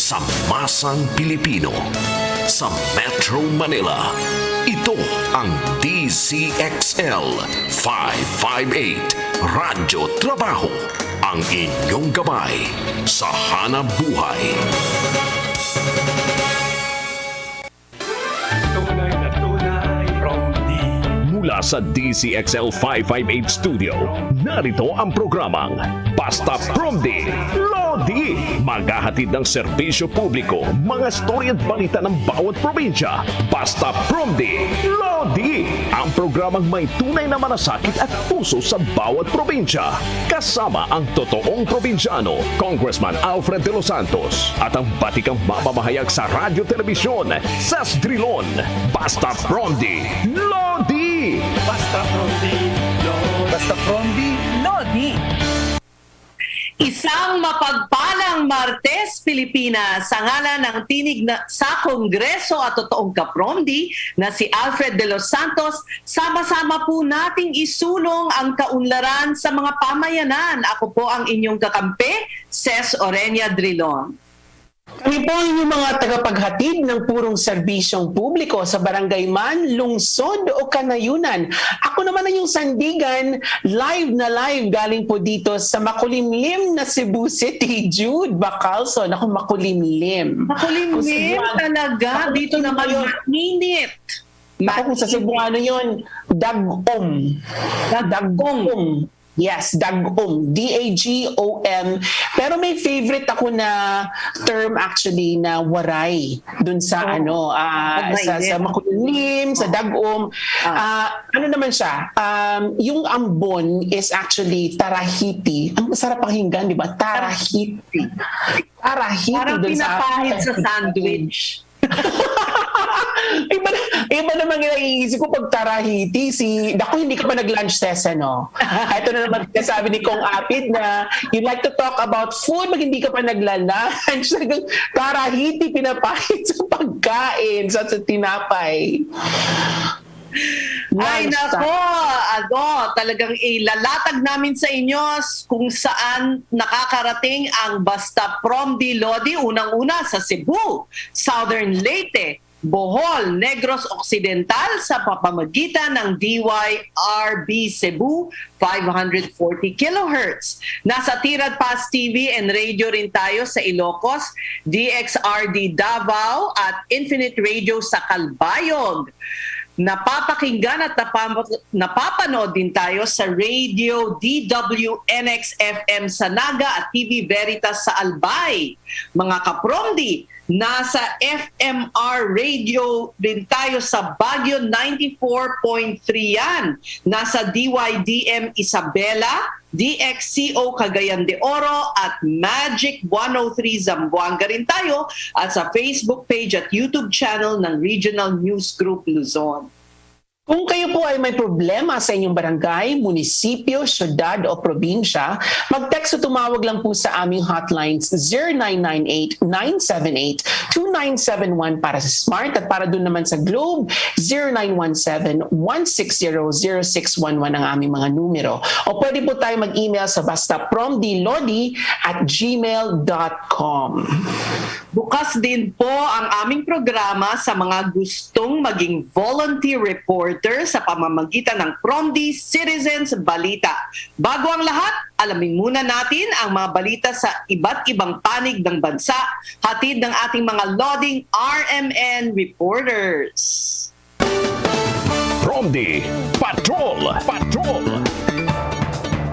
sa masang Pilipino. Sa Metro Manila, ito ang DZXL 558 Radyo Trabaho, ang inyong gabay sa hanap buhay. Tunay na tunay from Mula sa DZXL 558 Studio, narito ang programang Basta Promdi Lodi. Maghahatid ng serbisyo publiko, mga storya at balita ng bawat probinsya. Basta Promdi Lodi. Ang programang may tunay na malasakit at puso sa bawat probinsya. Kasama ang totoong probinsyano, Congressman Alfred De Los Santos, at ang batikang mamamahayag sa radyo telebisyon, Sas Drilon. Basta Promdi Lodi. Basta Promdi Lodi. Basta Promdi Lodi. Isang mapagpalang Martes, Pilipinas, sa ngalan ng tinig sa Kongreso at totoong kapromdi na si Alfred De Los Santos, sama-sama po nating isulong ang kaunlaran sa mga pamayanan. Ako po ang inyong kakampi, Ces Orenia Drilon. Kami po ang inyong mga tagapaghatid ng purong serbisyong publiko sa barangay man, lungsod o kanayunan. Ako naman ang yung sandigan, live galing po dito sa makulimlim na Cebu City. Jude Bacalson, ako makulimlim. Makulimlim talaga. Dito naman mainit. Ako kung sa Cebuano yun, dagom. Dagom. Yes, dagom. D-A-G-O-M. Pero may favorite ako na term actually na waray dun sa sa makulimlim, sa dagom. Ano naman siya? Yung ambon is actually tarahiti. Ang masarap pakinggan, di ba? Tarahiti. Tarahiti. Parang pinapahit sa sandwich. iba naman naiisip ko pag tarahiti. Naku, hindi ka pa nag-lunch session, no? Ito na naman sabi ni Kong Apid na you like to talk about food pag hindi ka pa nag-lunch. Tarahiti, pinapahit sa pagkain, sa tinapay. Ay nako, talagang ilalatag namin sa inyo kung saan nakakarating ang Basta Promdi Lodi. Unang-una sa Cebu, Southern Leyte, Bohol, Negros Occidental sa pamamagitan ng DYRB Cebu 540 kHz. Nasa Tirad Pass TV and radio rin tayo sa Ilocos, DXRD Davao at Infinite Radio sa Calbayog. Napapakinggan at napapanood din tayo sa Radio DWNX-FM sa Naga at TV Veritas sa Albay. Mga kapromdi, nasa FMR Radio din tayo sa Baguio 94.3 yan. Nasa DYDM Isabela, DXCO Cagayan de Oro at Magic 103 Zamboanga rin tayo at sa Facebook page at YouTube channel ng Regional News Group Luzon. Kung kayo po ay may problema sa inyong barangay, munisipyo, syudad o probinsya, mag-text o tumawag lang po sa aming hotlines 0998-978-2971 para sa Smart at para doon naman sa Globe, 0917-160-0611 ang aming mga numero. O pwede po tayo mag-email sa bastapromdilodi@gmail.com. Bukas din po ang aming programa sa mga gustong maging volunteer reporter sa pamamagitan ng Promdi Citizens Balita. Bago ang lahat, alamin muna natin ang mga balita sa iba't ibang panig ng bansa, hatid ng ating mga Loding RMN reporters. Promdi Patrol.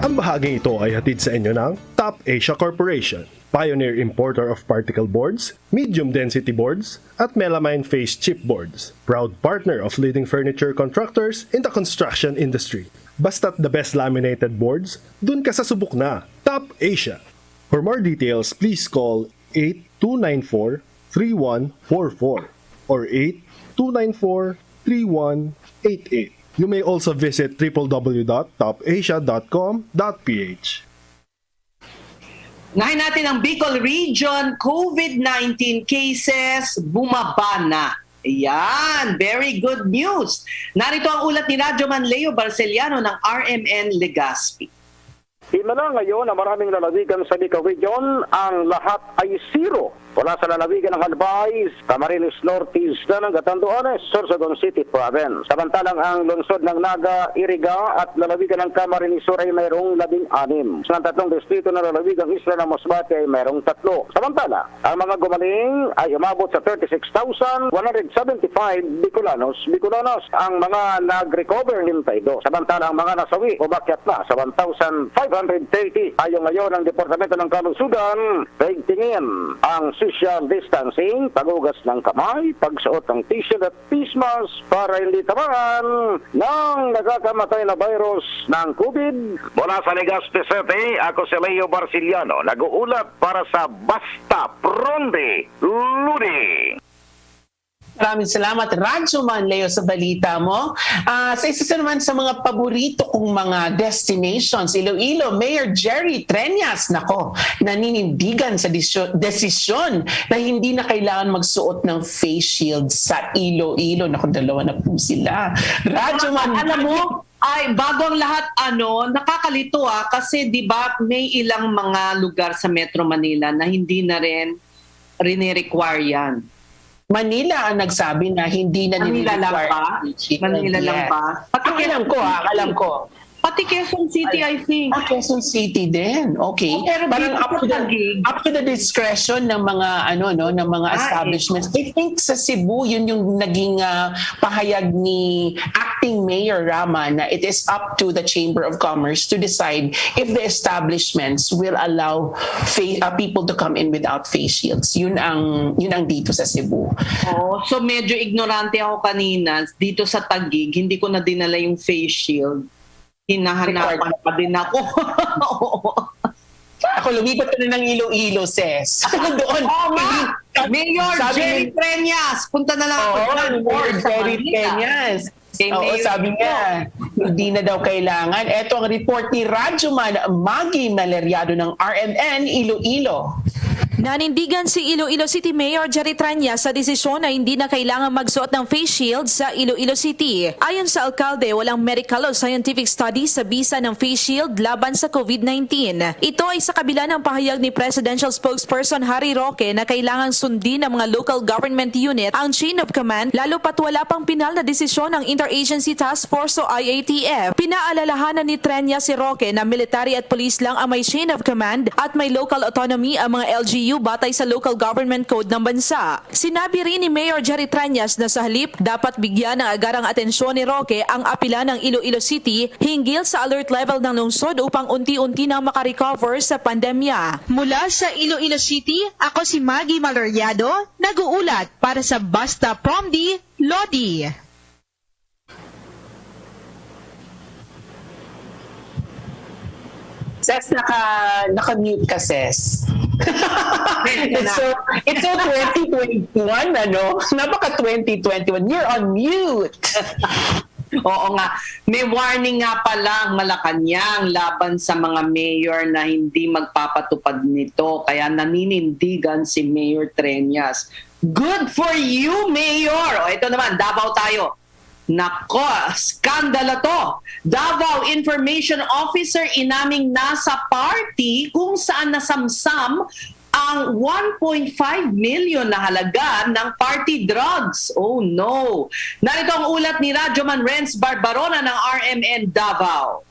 Ang bahaging ito ay hatid sa inyo ng Top Asia Corporation, pioneer importer of particle boards, medium density boards, at melamine face chipboards. Proud partner of leading furniture contractors in the construction industry. Basta't the best laminated boards, dun ka sa subok na. Top Asia. For more details, please call 8294-3144 or 8294-3188. You may also visit www.topasia.com.ph. Ngayon natin ang Bicol Region COVID-19 cases bumaba na. Ayan, very good news. Narito ang ulat ni Radyo Man Leo Barceliano ng RMN Legazpi. Himala ngayon na maraming lalawigan sa Bicol Region, ang lahat ay 0. Wala sa lalawigan ng Albay, Camarines Norte, ng Catanduanes, Sorsogon City Province. Samantalang ang lungsod ng Naga, Iriga at lalawigan ng Camarines Sur ay mayroong 16. Sa tatlong distrito ng lalawigang Isla ng Masbate ay mayroong 3. Samantala, ang mga gumaling ay umabot sa 36,175 Bicolanos. Ang mga nag-recover 52. Samantala, ang mga nasawi umakyat na sa 1,530. Ayon ngayon ang Departamento ng Kalusugan, tingin ang social distancing, paghugas ng kamay, pagsuot ng t-shirt at face mask para hindi tamaan ng nakakamatay na virus ng COVID. Mula sa Legazpi City, ako si Leo Barciliano, nag-uulat para sa Basta Pronde Ludi. Maraming salamat, Radyo Man Leo, sa balita mo. Sa isa naman sa mga paborito kong mga destinations, Iloilo, Mayor Jerry Treñas, naninindigan sa desisyon na hindi na kailangan magsuot ng face shield sa Iloilo. Dalawa na po sila. Radyo Man, Alam mo, ay bago ang lahat, nakakalito kasi 'di ba may ilang mga lugar sa Metro Manila na hindi na rin rine-require yan. Manila ang nagsabi na hindi na Manila lang ba? Manila lang ba? Alam ko. Pati Quezon City, I think. Quezon City din. Okay. Pero Parang dito sa Taguig, up to the discretion ng mga ng mga establishments. I think sa Cebu yun yung naging pahayag ni acting Mayor Rama na it is up to the Chamber of Commerce to decide if the establishments will allow people to come in without face shields. Yun ang dito sa Cebu. Oh, so medyo ignorante ako kanina dito sa Taguig, hindi ko na dinala yung face shield. Hinahanapan pa din ako. Ako lumipat na ng Iloilo, sis. Doon. Mayor Jerry Treñas, punta na lang ako dyan. Mayor Jerry Treñas. Sabi niya, hindi na daw kailangan. Ito ang report ni Radyo Man Maggie Maleriado ng RMN Iloilo. Nanindigan si Iloilo City Mayor Jerry Treñas sa desisyon na hindi na kailangan magsuot ng face shield sa Iloilo City. Ayon sa alkalde, walang medical o scientific study sa bisa ng face shield laban sa COVID-19. Ito ay sa kabila ng pahayag ni Presidential Spokesperson Harry Roque na kailangang sundin ng mga local government unit ang chain of command, lalo pat wala pang pinal na desisyon ng Interagency Task Force o IATF. Pinaalalahanan ni Treñas si Roque na military at police lang ang may chain of command at may local autonomy ang mga LGU batay sa local government code ng bansa. Sinabi rin ni Mayor Jerry Treñas na sa halip dapat bigyan ng agarang atensyon ni Roque ang apila ng Iloilo City hinggil sa alert level ng lungsod upang unti-unti nang makarecover sa pandemya. Mula sa Iloilo City, ako si Maggie Maleriado, nag-uulat para sa Basta Promdi Lodi. Ses, naka-mute ka, Ses. it's so 2021, Napaka 2021. You're on mute. Oo nga. May warning nga pala ang Malacanang laban sa mga mayor na hindi magpapatupad nito. Kaya naninindigan si Mayor Treñas. Good for you, Mayor! O ito naman, Davao tayo. Nako, skandalo to. Davao Information Officer inaming nasa party kung saan nasamsam ang 1.5 million na halaga ng party drugs. Oh no. Narito ang ulat ni Radyoman Renz Barbarona ng RMN Davao.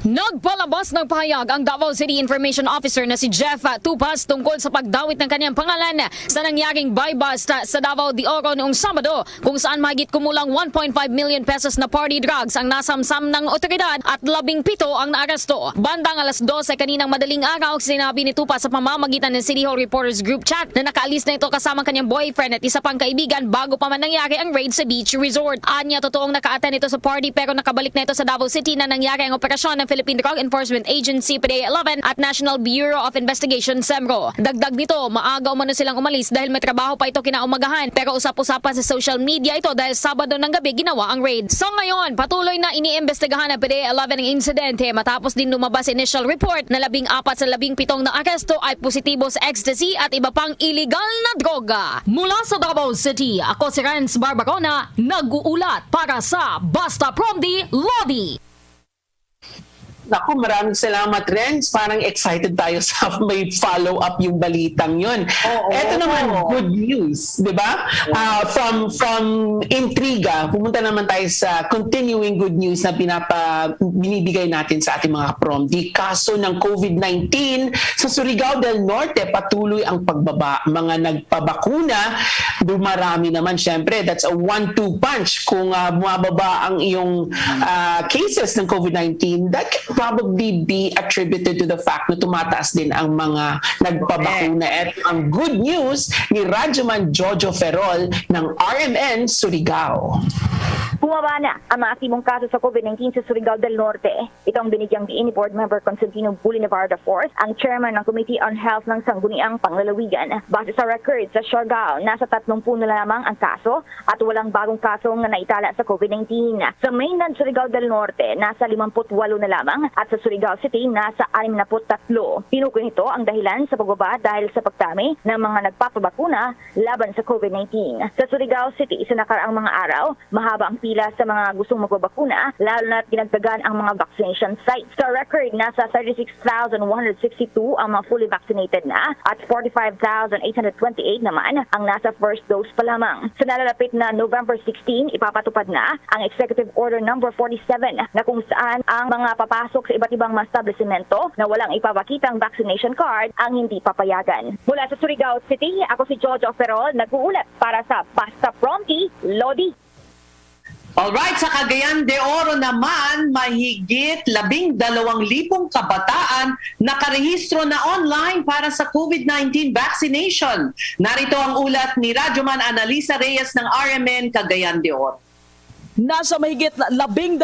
Nagpalabas ng pahayag ang Davao City Information Officer na si Jeff Tupas tungkol sa pagdawit ng kanyang pangalan sa nangyaring buy-bust sa Davao de Oro noong Sabado kung saan mahigit kumulang 1.5 million pesos na party drugs ang nasamsam ng otoridad at 17 ang naaresto. Bandang alas 12 kaninang madaling araw, sinabi ni Tupas sa pamamagitan ng City Hall Reporters Group Chat na nakaalis na ito kasama kanyang boyfriend at isa pang kaibigan bago pa man nangyari ang raid sa beach resort. Anya, totoong naka-attend ito sa party pero nakabalik na ito sa Davao City na nangyari ang operasyon ng Philippine Drug Enforcement Agency PDEA-11 at National Bureau of Investigation SEMRO. Dagdag nito, maaga umano silang umalis dahil may trabaho pa ito kinaumagahan pero usap-usapan sa social media ito dahil Sabado ng gabi ginawa ang raid. So ngayon, patuloy na iniimbestigahan ng PDEA-11 ang insidente matapos din lumabas initial report na 14 sa 17 na aresto ay positibo sa ecstasy at iba pang illegal na droga. Mula sa Davao City, ako si Renz Barbarona, nag-uulat para sa Basta Promdi Lodi. Naku, maraming salamat, Renz. Parang excited tayo sa may follow-up yung balitang yun. Ito naman, good news, di ba? From intriga, pumunta naman tayo sa continuing good news na binibigay natin sa ating mga PROMD. Kaso ng COVID-19 sa Surigao del Norte, patuloy ang pagbaba. Mga nagpabakuna, dumarami naman. Siyempre, that's a 1-2 punch. Kung bumababa ang iyong cases ng COVID-19, that can probably be attributed to the fact na tumataas din ang mga nagpabakuna. At ang good news ni Radyoman Jojo Ferrol ng RMN Surigao. Bumaba na ang mga aktibong kaso sa COVID-19 sa Surigao del Norte. Ito ang binigyang diin ni Board Member Constantino Bolivar IV, ang chairman ng Committee on Health ng Sangguniang Panglalawigan. Base sa record sa Surigao, nasa 30 na lamang ang kaso at walang bagong kasong naitala sa COVID-19. Sa mainland Surigao del Norte, nasa 58 na lamang at sa Surigao City, nasa 63. Tinukoy nito ang dahilan sa pagbaba dahil sa pagdami ng mga nagpapabakuna laban sa COVID-19. Sa Surigao City, sa nakaraang mga araw, mahaba ang pila sa mga gustong magbabakuna, lalo na't dinagdagan ang mga vaccination sites. Sa record, nasa 36,162 ang mga fully vaccinated na at 45,828 naman ang nasa first dose pa lamang. Sa nalalapit na November 16, ipapatupad na ang Executive Order number 47 na kung saan ang mga papasok sa iba't ibang mga establishmento na walang ipapakitang vaccination card ang hindi papayagan. Mula sa Surigao City, ako si Jojo Ferrol, nag-uulat para sa Basta PROMD, Lodi. Alright, sa Cagayan de Oro naman, mahigit 12,000 kabataan nakarehistro na online para sa COVID-19 vaccination. Narito ang ulat ni Radyoman Analisa Reyes ng RMN Cagayan de Oro. Nasa mahigit 12,000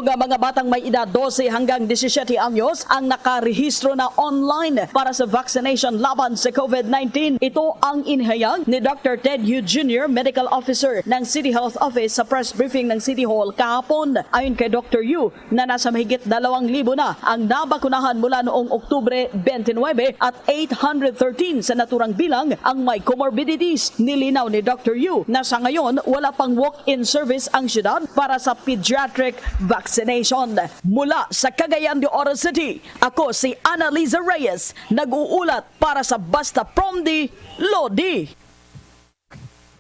nga mga batang may edad 12 hanggang 17 anyos ang nakarehistro na online para sa vaccination laban sa COVID-19. Ito ang inhayag ni Dr. Ted Yu Jr., Medical Officer ng City Health Office sa press briefing ng City Hall kahapon. Ayon kay Dr. Yu, na nasa mahigit 2,000 na ang nabakunahan mula noong Oktubre 29 at 813 sa naturang bilang ang may comorbidities. Nilinaw ni Dr. Yu na sa ngayon wala pang walk-in service ang syudad para sa pediatric vaccination. Mula sa Cagayan de Oro City, ako si Annalisa Reyes, nag-uulat para sa Basta PROMD, Lodi.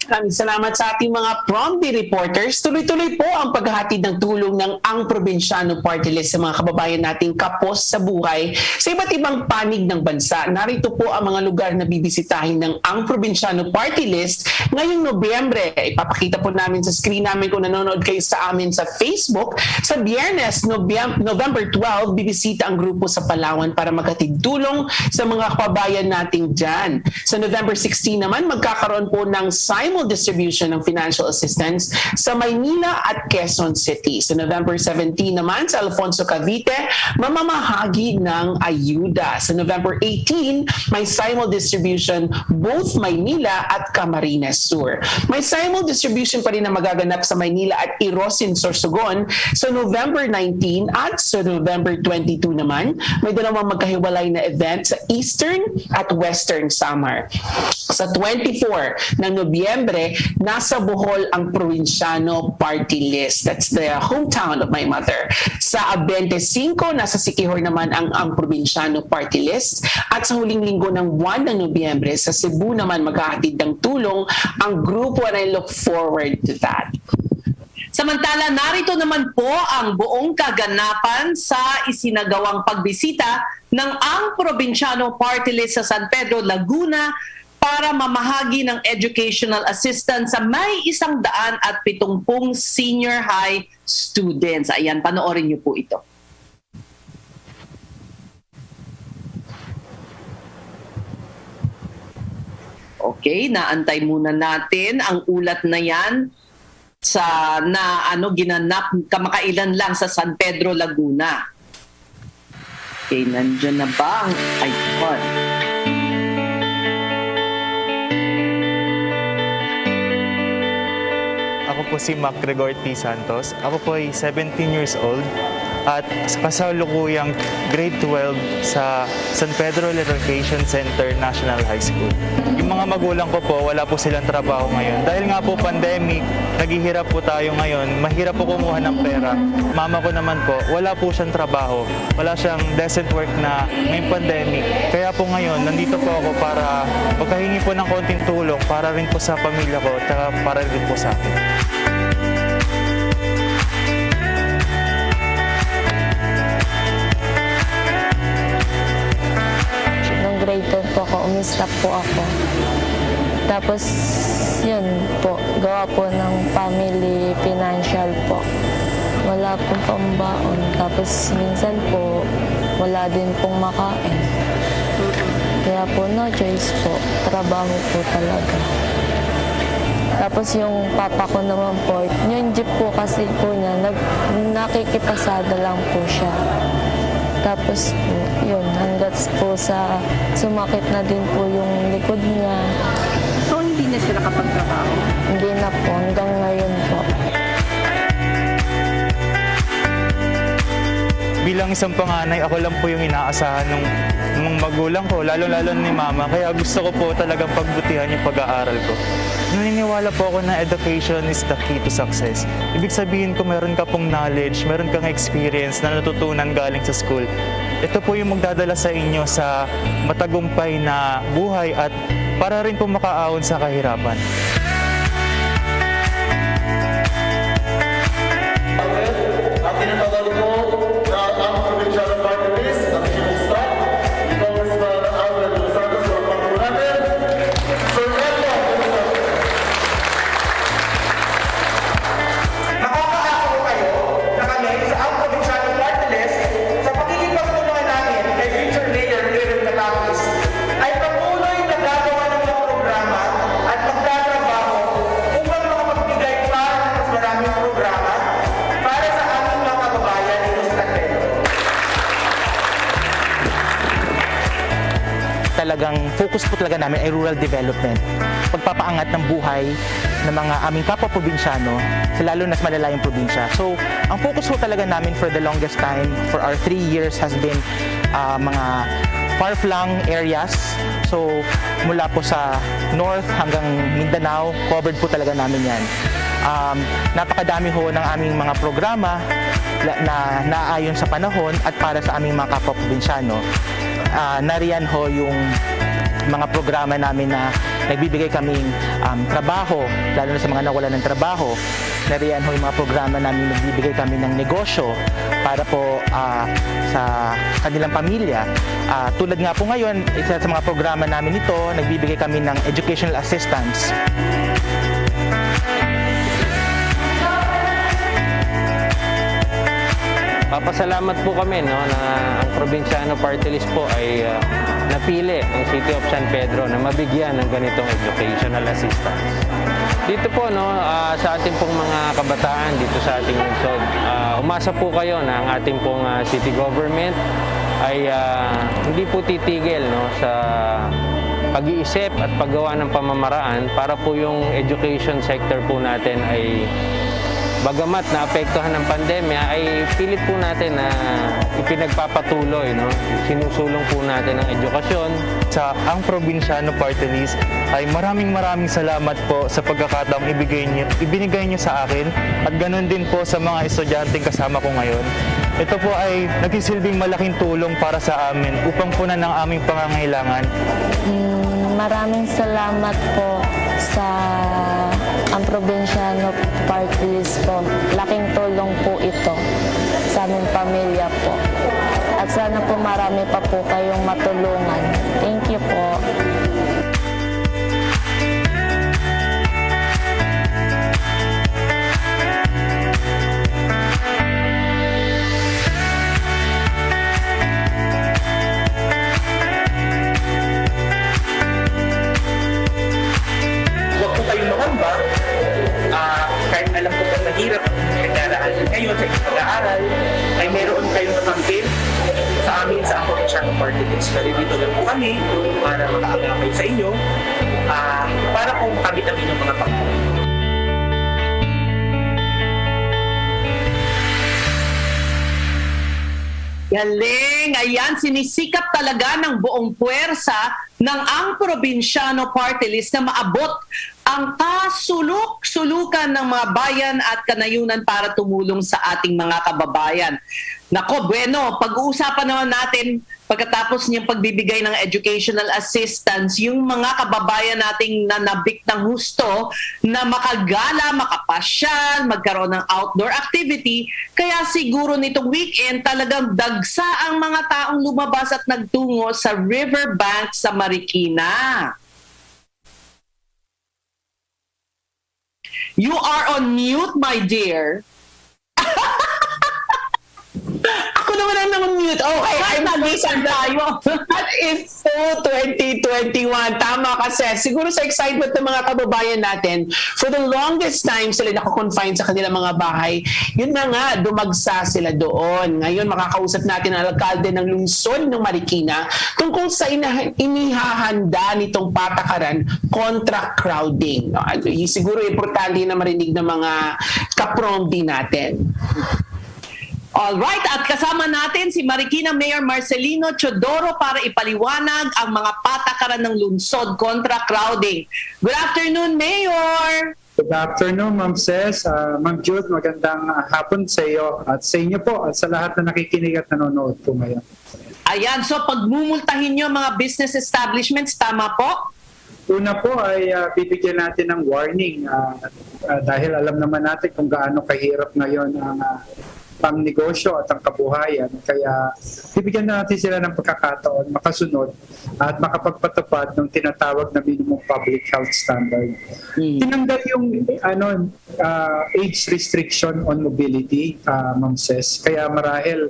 Maraming salamat sa ating mga PROMD reporters. Tuloy-tuloy po ang paghahatid ng tulong ng Ang Probinsyano Party List sa mga kababayan nating kapos sa buhay sa iba't ibang panig ng bansa. Narito po ang mga lugar na bibisitahin ng Ang Probinsyano Party List ngayong Nobyembre. Ipapakita po namin sa screen namin kung nanonood kayo sa amin sa Facebook. Sa Biyernes, November 12, bibisita ang grupo sa Palawan para maghatid tulong sa mga kababayan nating dyan. Sa November 16 naman, magkakaroon po ng distribution ng financial assistance sa Maynila at Quezon City. Sa November 17 naman sa Alfonso Cavite, mamamahagi ng ayuda. Sa November 18, may simul distribution both Maynila at Camarines Sur. May simul distribution pa rin na magaganap sa Maynila at Irosin, Sorsogon sa November 19 at sa November 22 naman, may dalawang magkahiwalay na event sa Eastern at Western Samar. Sa 24 ng Nobyembre, nasa Bohol ang Probinsyano Party List. That's the hometown of my mother. Sa 25, nasa Siquijor naman ang Probinsyano Party List. At sa huling linggo ng 1 ng Nobyembre, sa Cebu naman maghahatid ng tulong ang grupo, and I look forward to that. Samantala, narito naman po ang buong kaganapan sa isinagawang pagbisita ng Ang Probinsyano Party List sa San Pedro, Laguna para mamahagi ng educational assistance sa may 170 senior high students. Ayan, panoorin niyo po ito. Okay, naantay muna natin ang ulat na yan sa ginanap kamakailan lang sa San Pedro, Laguna. Okay, nandiyan na ba ang icon? Ako po si Mac Gregor T. Santos. Ako po ay 17 years old. at kasalukuyang grade 12 sa San Pedro Recreation Center National High School. Yung mga magulang ko po, wala po silang trabaho ngayon. Dahil nga po pandemic, naghihirap po tayo ngayon, mahirap po kumuha ng pera. Mama ko naman po, wala po siyang trabaho, wala siyang decent work na ngayong pandemic. Kaya po ngayon, nandito po ako para magkahingi po ng konting tulong para rin po sa pamilya ko at para rin po sa akin. Nung grade 10 po ako, umistap po ako. Tapos, yun po, gawa po ng family financial po. Wala pong pambaon. Tapos, minsan po, wala din pong makain. Kaya po, no choice po. Trabaho po talaga. Tapos yung papa ko naman po, yung jeep po kasi po niya, nakikipasada lang po siya. Tapos po, yun, hanggat po sa sumakit na din po yung likod niya. So, hindi na siya nakapagtrabaho? Hindi na po, hanggang ngayon po. Bilang isang panganay, ako lang po yung inaasahan ng magulang ko, lalo-lalo ni mama. Kaya gusto ko po talagang pagbutihan yung pag-aaral ko. Naniniwala po ako na education is the key to success. Ibig sabihin ko meron ka pong knowledge, meron kang experience na natutunan galing sa school. Ito po yung magdadala sa inyo sa matagumpay na buhay at para rin po makaahon sa kahirapan. Ang tinatawag ko na ang provincial party list, ang chief of staff, Congressman Alfred Los Santos, sa pangko natin. Sir Edmo, Nakakaako kayo na kami sa ang provincial party list sa pagiging pagtulungan namin kay future Mayor Kevin Catapis ay patuloy na gagawa ng mga programa at magtatrabaho upang makapagbigay pa ng mas maraming programa para sa aming mga kababayan dito sa San Pedro. Talagang focus po talaga namin ay rural development. Pagpapaangat ng buhay ng mga aming kapwa-probinsyano, lalo na sa malalayong probinsya. So, ang focus po talaga namin for the longest time, for our 3 years, has been mga far-flung areas. So, mula po sa north hanggang Mindanao, covered po talaga namin yan. Napakadami ho ng aming mga programa na naayon sa panahon at para sa aming mga kapwa-probinsyano. Nariyan ho yung mga programa namin na nagbibigay kaming trabaho, lalo na sa mga nawalan ng trabaho. Nariyan ho yung mga programa namin nagbibigay kami ng negosyo para po sa kanilang pamilya. Tulad nga po ngayon, isa sa mga programa namin ito, nagbibigay kami ng educational assistance. Papasalamat po kami na ang Probinsyano Party List po ay napili ang City of San Pedro na mabigyan ng ganitong educational assistance. Dito po sa ating pong mga kabataan dito sa ating lungsod, umasa po kayo na ang ating pong city government ay hindi po titigil sa pag-iisip at paggawa ng pamamaraan para po yung education sector po natin ay bagamat naapektuhan ng pandemya ay pilit po natin na ipinagpapatuloy, sinusulong po natin ang edukasyon. Sa ang Probinsyano Party List ay maraming salamat po sa pagkakataong ibinigay niyo sa akin at ganun din po sa mga estudyanteng kasama ko ngayon. Ito po ay nagsisilbing malaking tulong para sa amin upang punan ang aming pangangailangan. Maraming salamat po sa ang Probinsyano Party List po. Laking tulong po ito sa aming pamilya po. At sana po marami pa po kayong matulungan. Thank you po. Huwag po kayong mangamba. Kahit alam ko po mahirap ang pinag-aaralan ngayon sa inyong pag-aaral, ay meron kayong matangkin sa amin sa Probinsyano Party List. Pero dito lang po kami para makaagapay sa inyo, para po makamit ang inyong mga pagkakas. Galing! Ayan, sinisikap talaga ng buong puwersa ng ang probinsyano party list na maabot ang kasuluk-sulukan ng mga bayan at kanayunan para tumulong sa ating mga kababayan. Nako, bueno, pag-uusapan naman natin pagkatapos niyang pagbibigay ng educational assistance, yung mga kababayan nating nanabik ng husto na makagala, makapasyal, magkaroon ng outdoor activity. Kaya siguro nitong weekend talagang dagsa ang mga taong lumabas at nagtungo sa riverbank sa Marikina. You are on mute, my dear. Ako naman ang nang-mute. Okay, ay mag-isan tayo. That is so 2021. Tama ka, Ses. Siguro sa excitement ng mga kababayan natin, for the longest time sila nakakonfine sa kanilang mga bahay. Yun na nga, dumagsa sila doon. Ngayon, makakausap natin ang alkalde ng lungsod ng Marikina tungkol sa inihahanda nitong patakaran kontra crowding. No? Siguro importante na marinig ng mga kapromdi natin. Alright, at kasama natin si Marikina Mayor Marcelino Chodoro para ipaliwanag ang mga patakaran ng lungsod kontra crowding. Good afternoon, Mayor! Good afternoon, Ma'am Ses. Ma'am Jude, magandang hapon sa iyo at sa inyo po at sa lahat na nakikinig at nanonood po ngayon. Ayan, so pagmumultahin nyo mga business establishments, tama po? Una po ay bibigyan natin ng warning dahil alam naman natin kung gaano kahirap ngayon ang pang-negosyo at ang kabuhayan. Kaya bibigyan natin sila ng pagkakataon makasunod at makapagpatupad ng tinatawag na minimum public health standard. Tinanggal yung age restriction on mobility, Ma'am Ses. Kaya marahil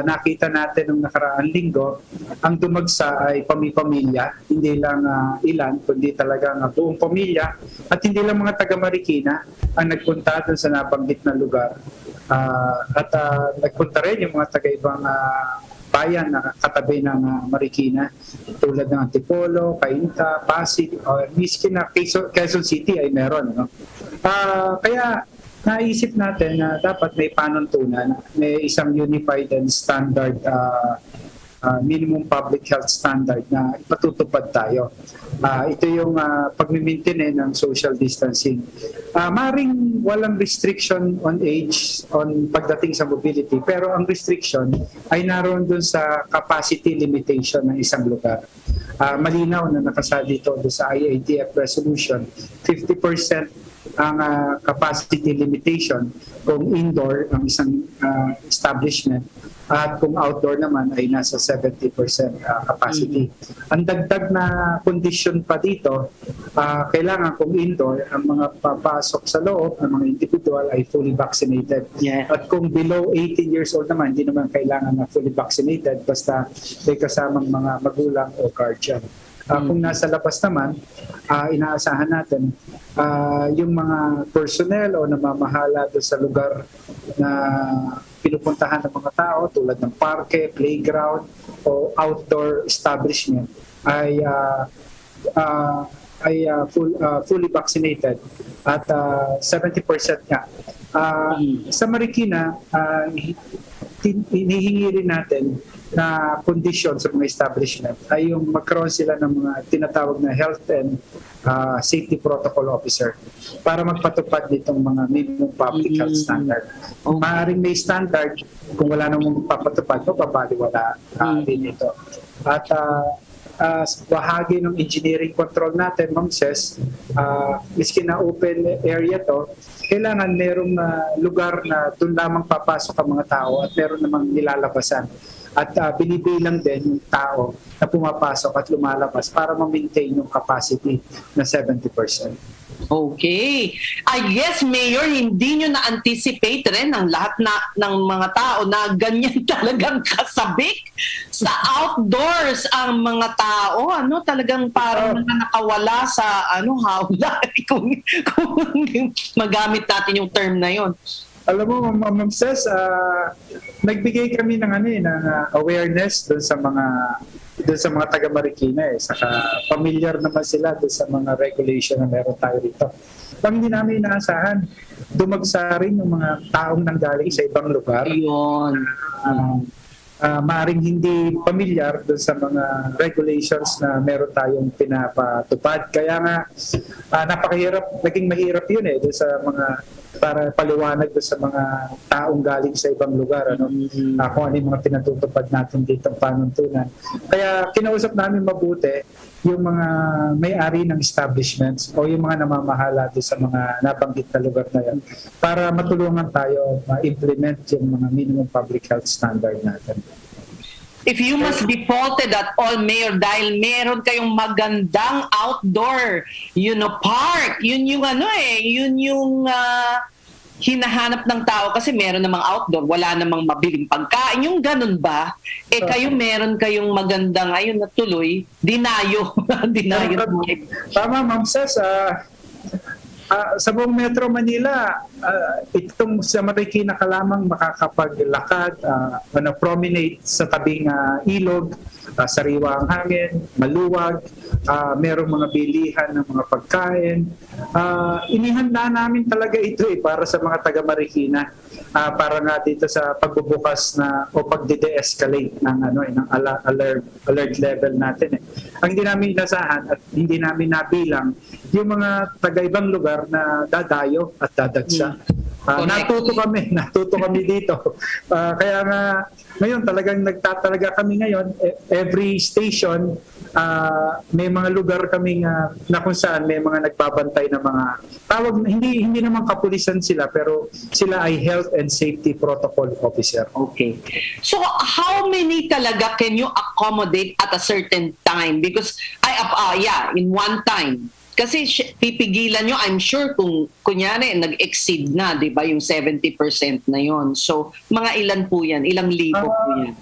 nakita natin nung nakaraang linggo, ang dumagsa ay pamilya, hindi lang ilan, kundi talagang buong pamilya at hindi lang mga taga-Marikina ang nagpunta doon sa nabanggit na lugar. At nagpunta rin yung mga taga-ibang bayan na katabi ng Marikina tulad ng Antipolo, Cainta, Pasig, o miskin na Quezon City ay meron. No? Kaya naisip natin na dapat may panuntunan, may isang unified and standard minimum public health standard na ipatutupad tayo. Ito yung pag-maintain ng social distancing. Maring walang restriction on age on pagdating sa mobility, pero ang restriction ay naroon dun sa capacity limitation ng isang lugar. Malinaw na nakasali dito sa IATF resolution, 50% ang capacity limitation kung indoor ang isang establishment at kung outdoor naman ay nasa 70% capacity. Ang dagdag na condition pa dito, kailangan kung indoor, ang mga papasok sa loob ng mga individual ay fully vaccinated. At kung below 18 years old naman, hindi naman kailangan na fully vaccinated basta may kasamang mga magulang o guardian. Kung nasa labas naman, inaasahan natin yung mga personnel o namamahala doon sa lugar na pinupuntahan ng mga tao tulad ng parke, playground o outdoor establishment ay fully vaccinated at 70% nga. Sa Marikina, hinihingi rin natin na kondisyon sa mga establishment ay yung magkaroon sila ng mga tinatawag na health and safety protocol officer para magpatupad nitong mga minimum public health standard. Maaaring may standard, kung wala namang papatupad, babaliwala din ito. At bahagi ng engineering control natin, Ma'am Ses, miski na open area to, kailangan merong lugar na doon lamang papasok ang mga tao at meron namang nilalabasan. At binibilang din yung tao na pumapasok at lumalabas para ma-maintain yung capacity na 70%. Okay. I guess, Mayor, hindi nyo na-anticipate rin ng lahat ng mga tao na ganyan talagang kasabik sa outdoors ang mga tao. Talagang parang nakawala sa hawla kung magamit natin yung term na yon. Alam mo, Ma'am Ses, nagbigay kami ng awareness doon sa mga taga-Marikina saka familiar naman sila doon sa mga regulation na meron tayo rito. Pag hindi namin inaasahan, dumagsa rin yung mga taong nanggaling sa ibang lugar. maaring hindi pamilyar doon sa mga regulations na meron tayong pinapatupad. Kaya nga napakahirap, naging mahirap yun doon sa mga para paliwanag doon sa mga taong galing sa ibang lugar kung ano yung mga pinatutupad natin dito ang panuntunan. Kaya kinausap namin mabuti yung mga may-ari ng establishments o yung mga namamahala doon sa mga nabanggit na lugar na yan para matulungan tayo ma-implement yung mga minimum public health standard natin. If you must be faulted at all, Mayor, dahil meron kayong magandang outdoor, park. Yun yung yun yung hinahanap ng tao kasi meron namang outdoor, wala namang mabiling pagkain. Yung ganun ba? Kayo meron kayong magandang, ayun na tuloy, dinayo. Tama, Ma'am Ses. Sa buong Metro Manila, itong sa Marikina ka lamang makakapaglakad, promenade sa tabing ilog, sariwa ang hangin, maluwag, merong mga bilihan ng mga pagkain. Inihanda namin talaga ito para sa mga taga Marikina, para nga dito sa pagbubukas na o pagde-de-escalate ng ng alert level natin. Ang hindi namin inasahan at hindi namin nabilang yung mga taga-ibang lugar na dadayo at dadagsa. Natuto kami dito. Kaya nga ngayon talagang nagtatalaga kami ngayon, every station may mga lugar kaming na kung saan may mga nagbabantay na mga tawag, hindi naman kapulisan sila pero sila ay health and safety protocol officer. Okay. So how many talaga can you accommodate at a certain time? Because in one time. Kasi pipigilan nyo, I'm sure kung kunyari nag-exceed na, di ba, yung 70% na yon. So, mga ilan po yan? Ilang libo po yan?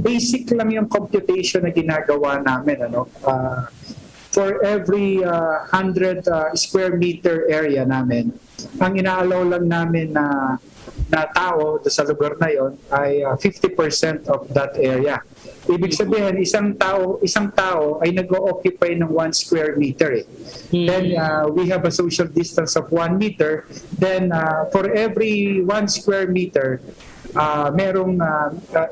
Basic lang yung computation na ginagawa namin. For every 100 square meter area namin, ang inaalaw lang namin na tao sa lugar na yon ay 50% of that area. Ibig sabihin, isang tao ay nag-o-occupy ng 1 square meter. Then we have a social distance of 1 meter. Then for every 1 square meter,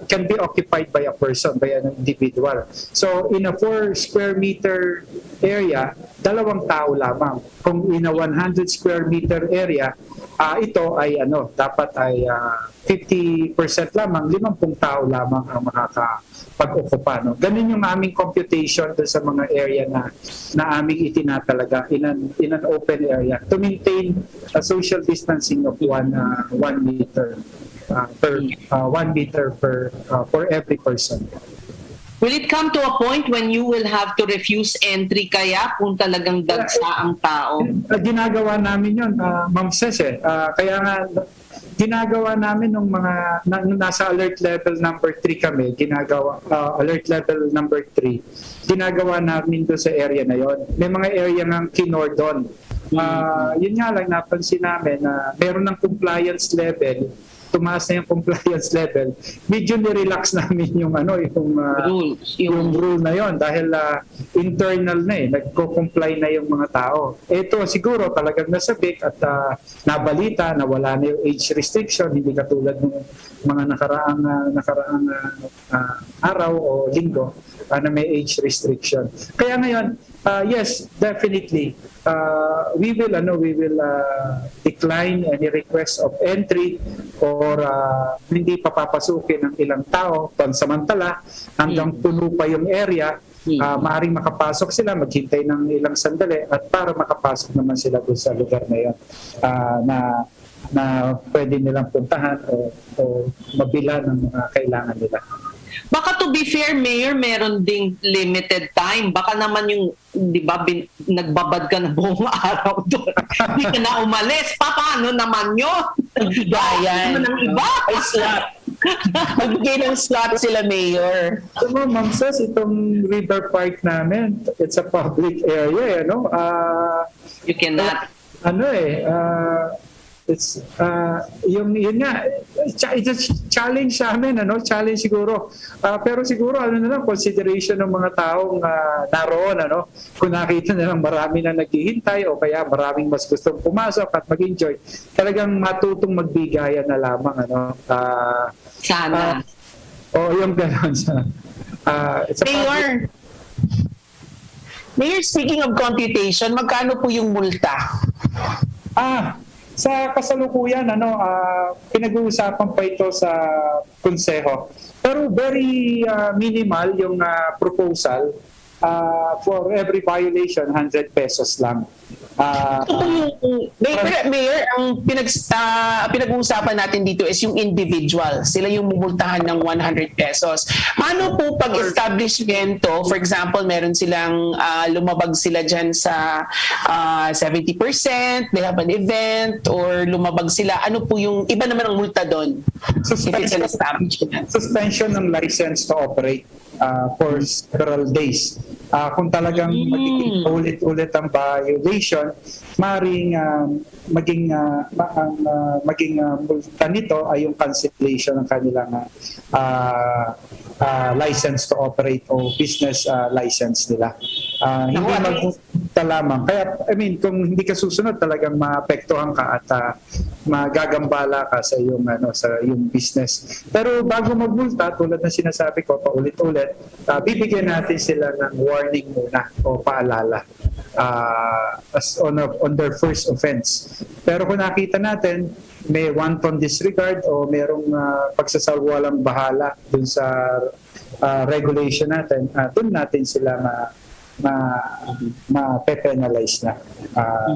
can be occupied by a person, by an individual. So in a 4 square meter area, 2 tao lamang. Kung in a 100 square meter area, ito ay dapat ay 50% lamang, 50 tao lamang ang makakapag-ocupa. Ganun yung aming computation sa mga area na aming itinatalaga in an open area to maintain a social distancing of 1 meter per 1 meter for every person. Will it come to a point when you will have to refuse entry kaya kung talagang dagsa ang tao? Ginagawa namin yun, Ma'am Ses. Kaya nga, ginagawa namin nung nasa alert level number 3 kami, alert level number 3, ginagawa namin doon sa area na yon. May mga area ng kinordon. Yun nga lang, napansin namin na meron ng compliance level, tumaas na yung compliance level, medyo ni-relax namin yung rule na yon dahil internal na nagko-comply na yung mga tao. Ito siguro talagang nasabik at nabalita na wala na yung age restriction, hindi katulad ng mga nakaraang araw o linggo na may age restriction. Kaya ngayon, yes, definitely we will decline any request of entry or hindi papapasukin ng ilang tao pansamantala hanggang puno pa yung area. Maaring makapasok sila, maghintay ng ilang sandali at para makapasok naman sila doon sa lugar na yun na pwede nilang puntahan o mabila ng mga kailangan nila. Baka to be fair, Mayor, meron ding limited time. Baka naman yung, di ba, nagbabad ka na buong araw doon. Hindi ka na umalis. Paano naman yun? Gayan. Ng iba? Magbigay ng slot sila, Mayor. Ma'am Ses, itong river park namin, it's a public area, you cannot. It's yun nga, it's a challenge sa amin, challenge siguro, pero siguro na lang consideration ng mga taong naroon, kung nakita nilang marami na naghihintay o kaya maraming mas gustong pumasok at mag-enjoy, talagang matutong magbigayan na lamang, sana Oo, yung gano'n. Mayor, speaking of computation, magkano po yung multa? Sa kasalukuyan, pinag-uusapan pa ito sa konseho. Pero very minimal yung proposal. For every violation, 100 pesos lang. Mayor, ang pinag-uusapan natin dito is yung individual. Sila yung mumultahan ng 100 pesos. Paano po pag establishmento, for example, meron silang lumabag sila dyan sa 70%, they have an event, or lumabag sila, ano po yung iba naman ang multa doon? Suspension ng license to operate for several days. Kung talagang magiging ulit-ulit ang violation, maaaring maging multa nito ay yung cancellation ng kanilang license to operate o business license nila. Hindi magmulta lamang. Kaya, kung hindi ka susunod, talagang maapektuhan ka at magagambala ka sa iyong business. Pero bago magmulta, tulad na sinasabi ko, paulit-ulit, bibigyan natin sila ng warning muna o paalala as on their first offense. Pero kung nakita natin may wanton disregard o merong pagsasawalang bahala dun sa regulation natin, dun natin sila ma-penalize na.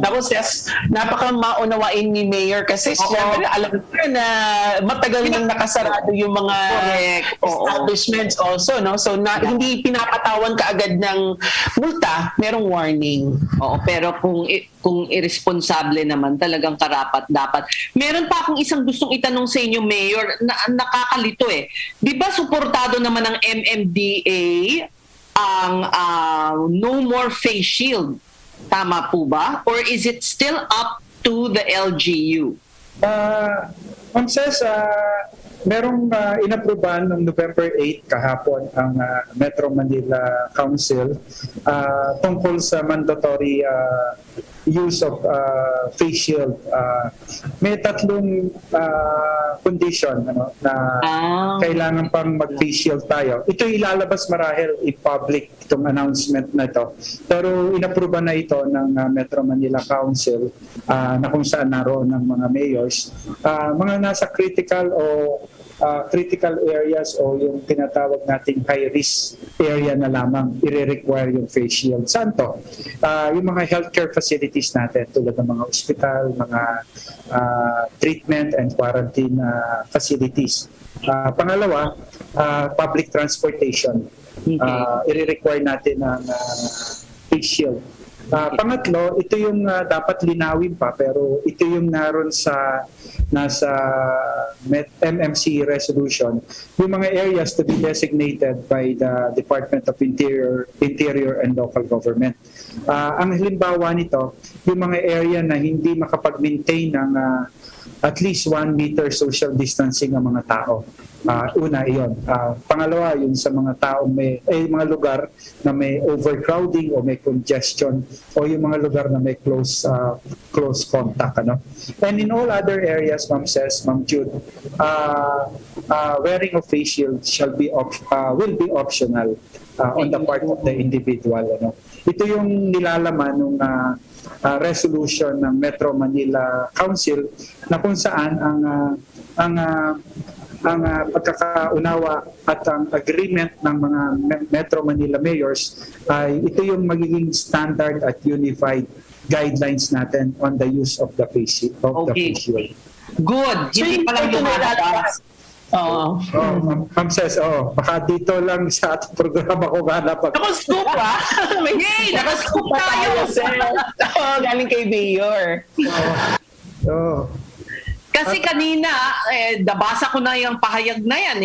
Tapos yes, napaka-maunawain ni Mayor kasi siyempre alam ko na matagal nang nakasarado yung mga establishments also, no? So hindi pinapatawan kaagad ng multa, merong warning. Oo, pero kung irresponsable naman, talagang karapat dapat. Meron pa akong isang gustong itanong sa inyo, Mayor, na nakakalito eh. Di ba suportado naman ng MMDA ang no more face shield? Tama po ba? Or is it still up to the LGU? Ma'am Ses, merong inaprubahan noong November 8 kahapon ang Metro Manila Council tungkol sa mandatory use of face shield. May tatlong condition na kailangan pang mag-face shield tayo. Ito ilalabas marahil i-public itong announcement na ito. Pero inapruba na ito ng Metro Manila Council na kung saan naroon ng mga mayors. Mga nasa critical areas o yung tinatawag nating high-risk area na lamang i-require yung face shield. Santo, yung mga healthcare facilities natin tulad ng mga ospital, mga treatment and quarantine facilities. Pangalawa, public transportation. I-require natin ng face shield. Pangatlo, ito yung dapat linawin pa pero ito yung naroon sa nasa MMC resolution, yung mga areas to be designated by the Department of Interior and Local Government. Ang halimbawa nito, yung mga area na hindi makapag-maintain ng at least 1 meter social distancing ng mga tao. Una, iyon. Pangalawa, yun sa mga tao mga lugar na may overcrowding o may congestion o yung mga lugar na may close contact. And in all other areas, Ma'am Ses, Ma'am Jude, wearing of face shield will be optional on the part of the individual. Ito yung nilalaman ng resolution ng Metro Manila Council na kung saan ang pagkakaunawa at ang agreement ng mga Metro Manila mayors ay ito yung magiging standard at unified guidelines natin on the use of the face shield. Good. Hindi pa lang lumalabas. Ma'am Ses, baka dito lang sa ating programa ko ganap. Nakascoop Yay! Nakascoop tayo! Galing kay Mayor. Kasi kanina, nabasa ko na yung pahayag na yan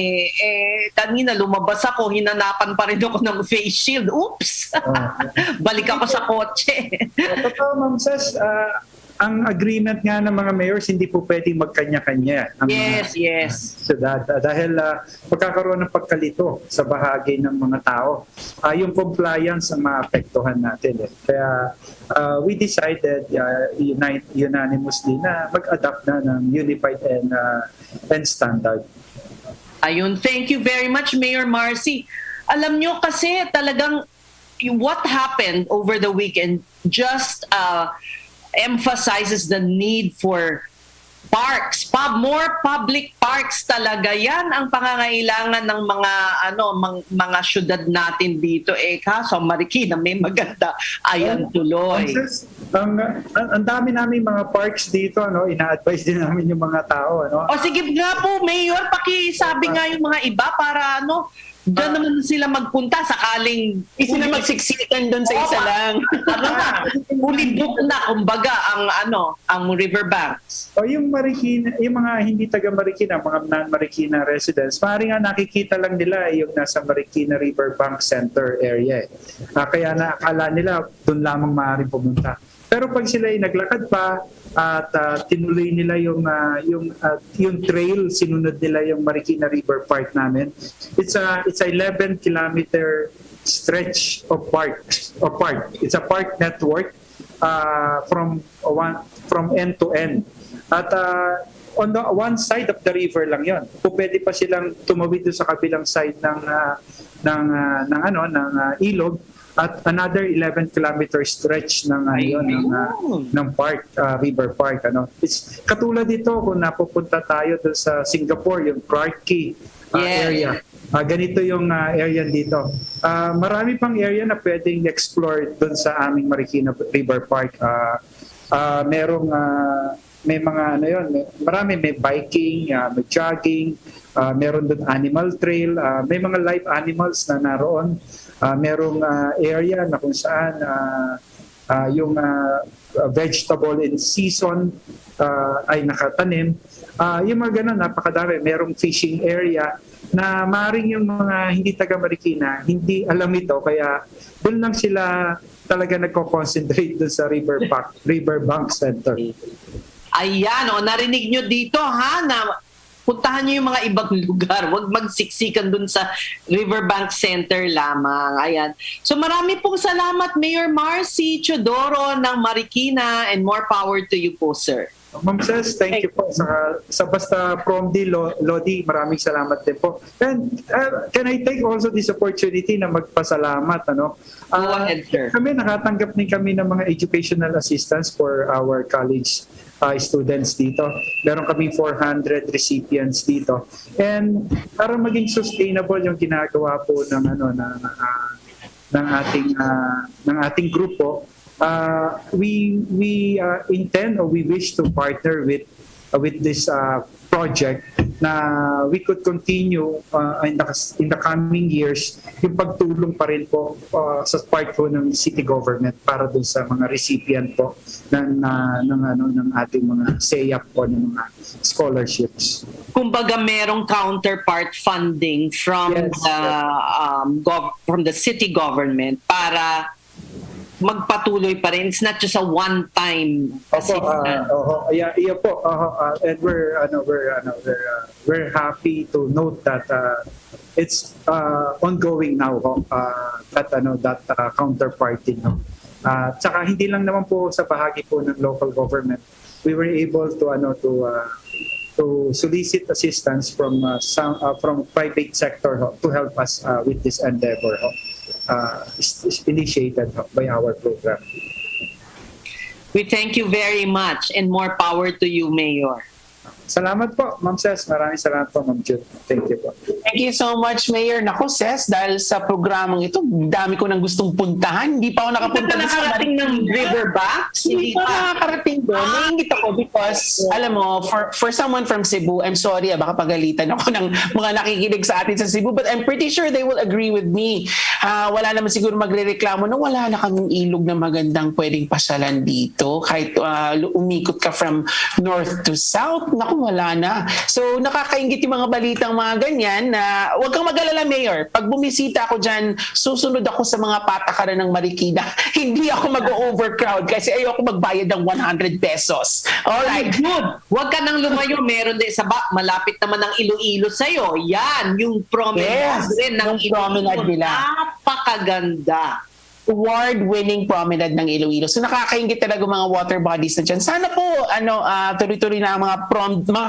kanina lumabas ako, hinanapan pa rin ako ng face shield. Oops! Balik ako sa kotse. Totoo, Ma'am Ses, ang agreement nga ng mga mayors, hindi po pwedeng magkanya-kanya. Yes. Dahil pagkakaroon ng pagkalito sa bahagi ng mga tao, yung compliance ang maapektuhan natin. Kaya we decided unanimously na mag-adapt na ng unified and standard. Ayun, thank you very much, Mayor Marcy. Alam nyo kasi talagang what happened over the weekend just emphasizes the need for parks, more public parks talaga. Yan ang pangangailangan ng mga syudad natin dito. Kaso Marikina may maganda. Ayan tuloy. Ang dami namin mga parks dito, ina-advise din namin yung mga tao. O sige nga po, Mayor, pakisabi nga yung mga iba para doon naman sila magpunta sakaling hindi sila magsiksikan doon sa isa lang. Fully booked na kumbaga ang riverbanks. O yung Marikina, yung mga hindi taga Marikina, mga non-Marikina residents, maaaring nga nakikita lang nila yung nasa Marikina Riverbank Center area. Kaya naakala nila doon lamang maaaring pumunta. Pero pag sila ay naglakad pa at tinuloy nila yung trail, sinunod nila yung Marikina River Park namin. It's a 11-kilometer stretch of park. It's a park network from end to end. At on the one side of the river lang yon. Pwede pa silang tumawid doon sa kabilang side ng ilog. At another 11-kilometer stretch ng park, river park. It's katulad dito kung napupunta tayo doon sa Singapore, yung Clarke Quay area. Ganito yung area dito. Marami pang area na pwedeng explore doon sa aming Marikina River Park. May mga marami, may biking, may jogging, meron doon animal trail, may mga live animals na naroon. Merong area na kung saan yung vegetable in season ay nakatanim. Yung mga ganun, napakadami. Merong fishing area na maaaring yung mga hindi taga Marikina, hindi alam ito. Kaya doon lang sila talaga nagko-concentrate doon sa Riverbank Center. Ayan, narinig nyo dito na puntahan nyo yung mga ibang lugar. Huwag magsiksikan dun sa Riverbank Center lamang. Ayan. So marami pong salamat, Mayor Marcy Chodoro ng Marikina, and more power to you po, sir. Ma'am Ses, thank you po sa Basta Promdi, Lodi, maraming salamat din po. And can I take also this opportunity na magpasalamat? Go ahead, sir. Kami, nakatanggap din kami ng mga educational assistance for our college students dito. Meron kaming 400 recipients dito. And para maging sustainable yung ginagawa po ng ating grupo, we intend, or we wish to partner with this project na we could continue in the coming years yung pagtulong pa rin po sa part po ng city government para dun sa mga recipient po ng ating mga SEAP po ng mga scholarships. Kumbaga merong counterpart funding from from the city government para magpatuloy pa rin. It's not just a one-time assistance. Yeah po. And we're happy to note that it's ongoing now that counterparty. Tsaka hindi lang naman po sa bahagi po ng local government. We were able to solicit assistance from private sector to help us with this endeavor. Initiated by our program. We thank you very much, and more power to you, Mayor. Salamat po, Ma'am Ses. Maraming salamat po, Ma'am Jude. Thank you po. Thank you so much, Mayor. Naku, Ses, dahil sa programang ito, dami ko nang gustong puntahan. Hindi pa ako nakapunta sa nakarating ng Riverbanks. Hindi pa nakakarating doon. Naingit ako because, alam mo, for someone from Cebu, I'm sorry, baka pagalitan ako ng mga nakikinig sa atin sa Cebu, but I'm pretty sure they will agree with me. Wala naman siguro magrereklamo na wala na kaming ilog na magandang pwedeng pasyalan dito. Kahit umikot ka from north to south, naku, wala na. So, nakakaingit yung mga balitang mga ganyan na huwag kang mag-alala, Mayor. Pag bumisita ako dyan, susunod ako sa mga patakaran ng Marikina. Hindi ako mag-overcrowd kasi ayoko magbayad ng 100 pesos. Alright. Good. Huwag ka nang lumayo. Meron din malapit naman ng Iloilo sa'yo. Yan, yung promenade rin ng promenade nila. Napakaganda. award-winning promenade ng Iloilo. So nakakaingit talaga mga water bodies na dyan. Sana po tuloy-tuloy na mga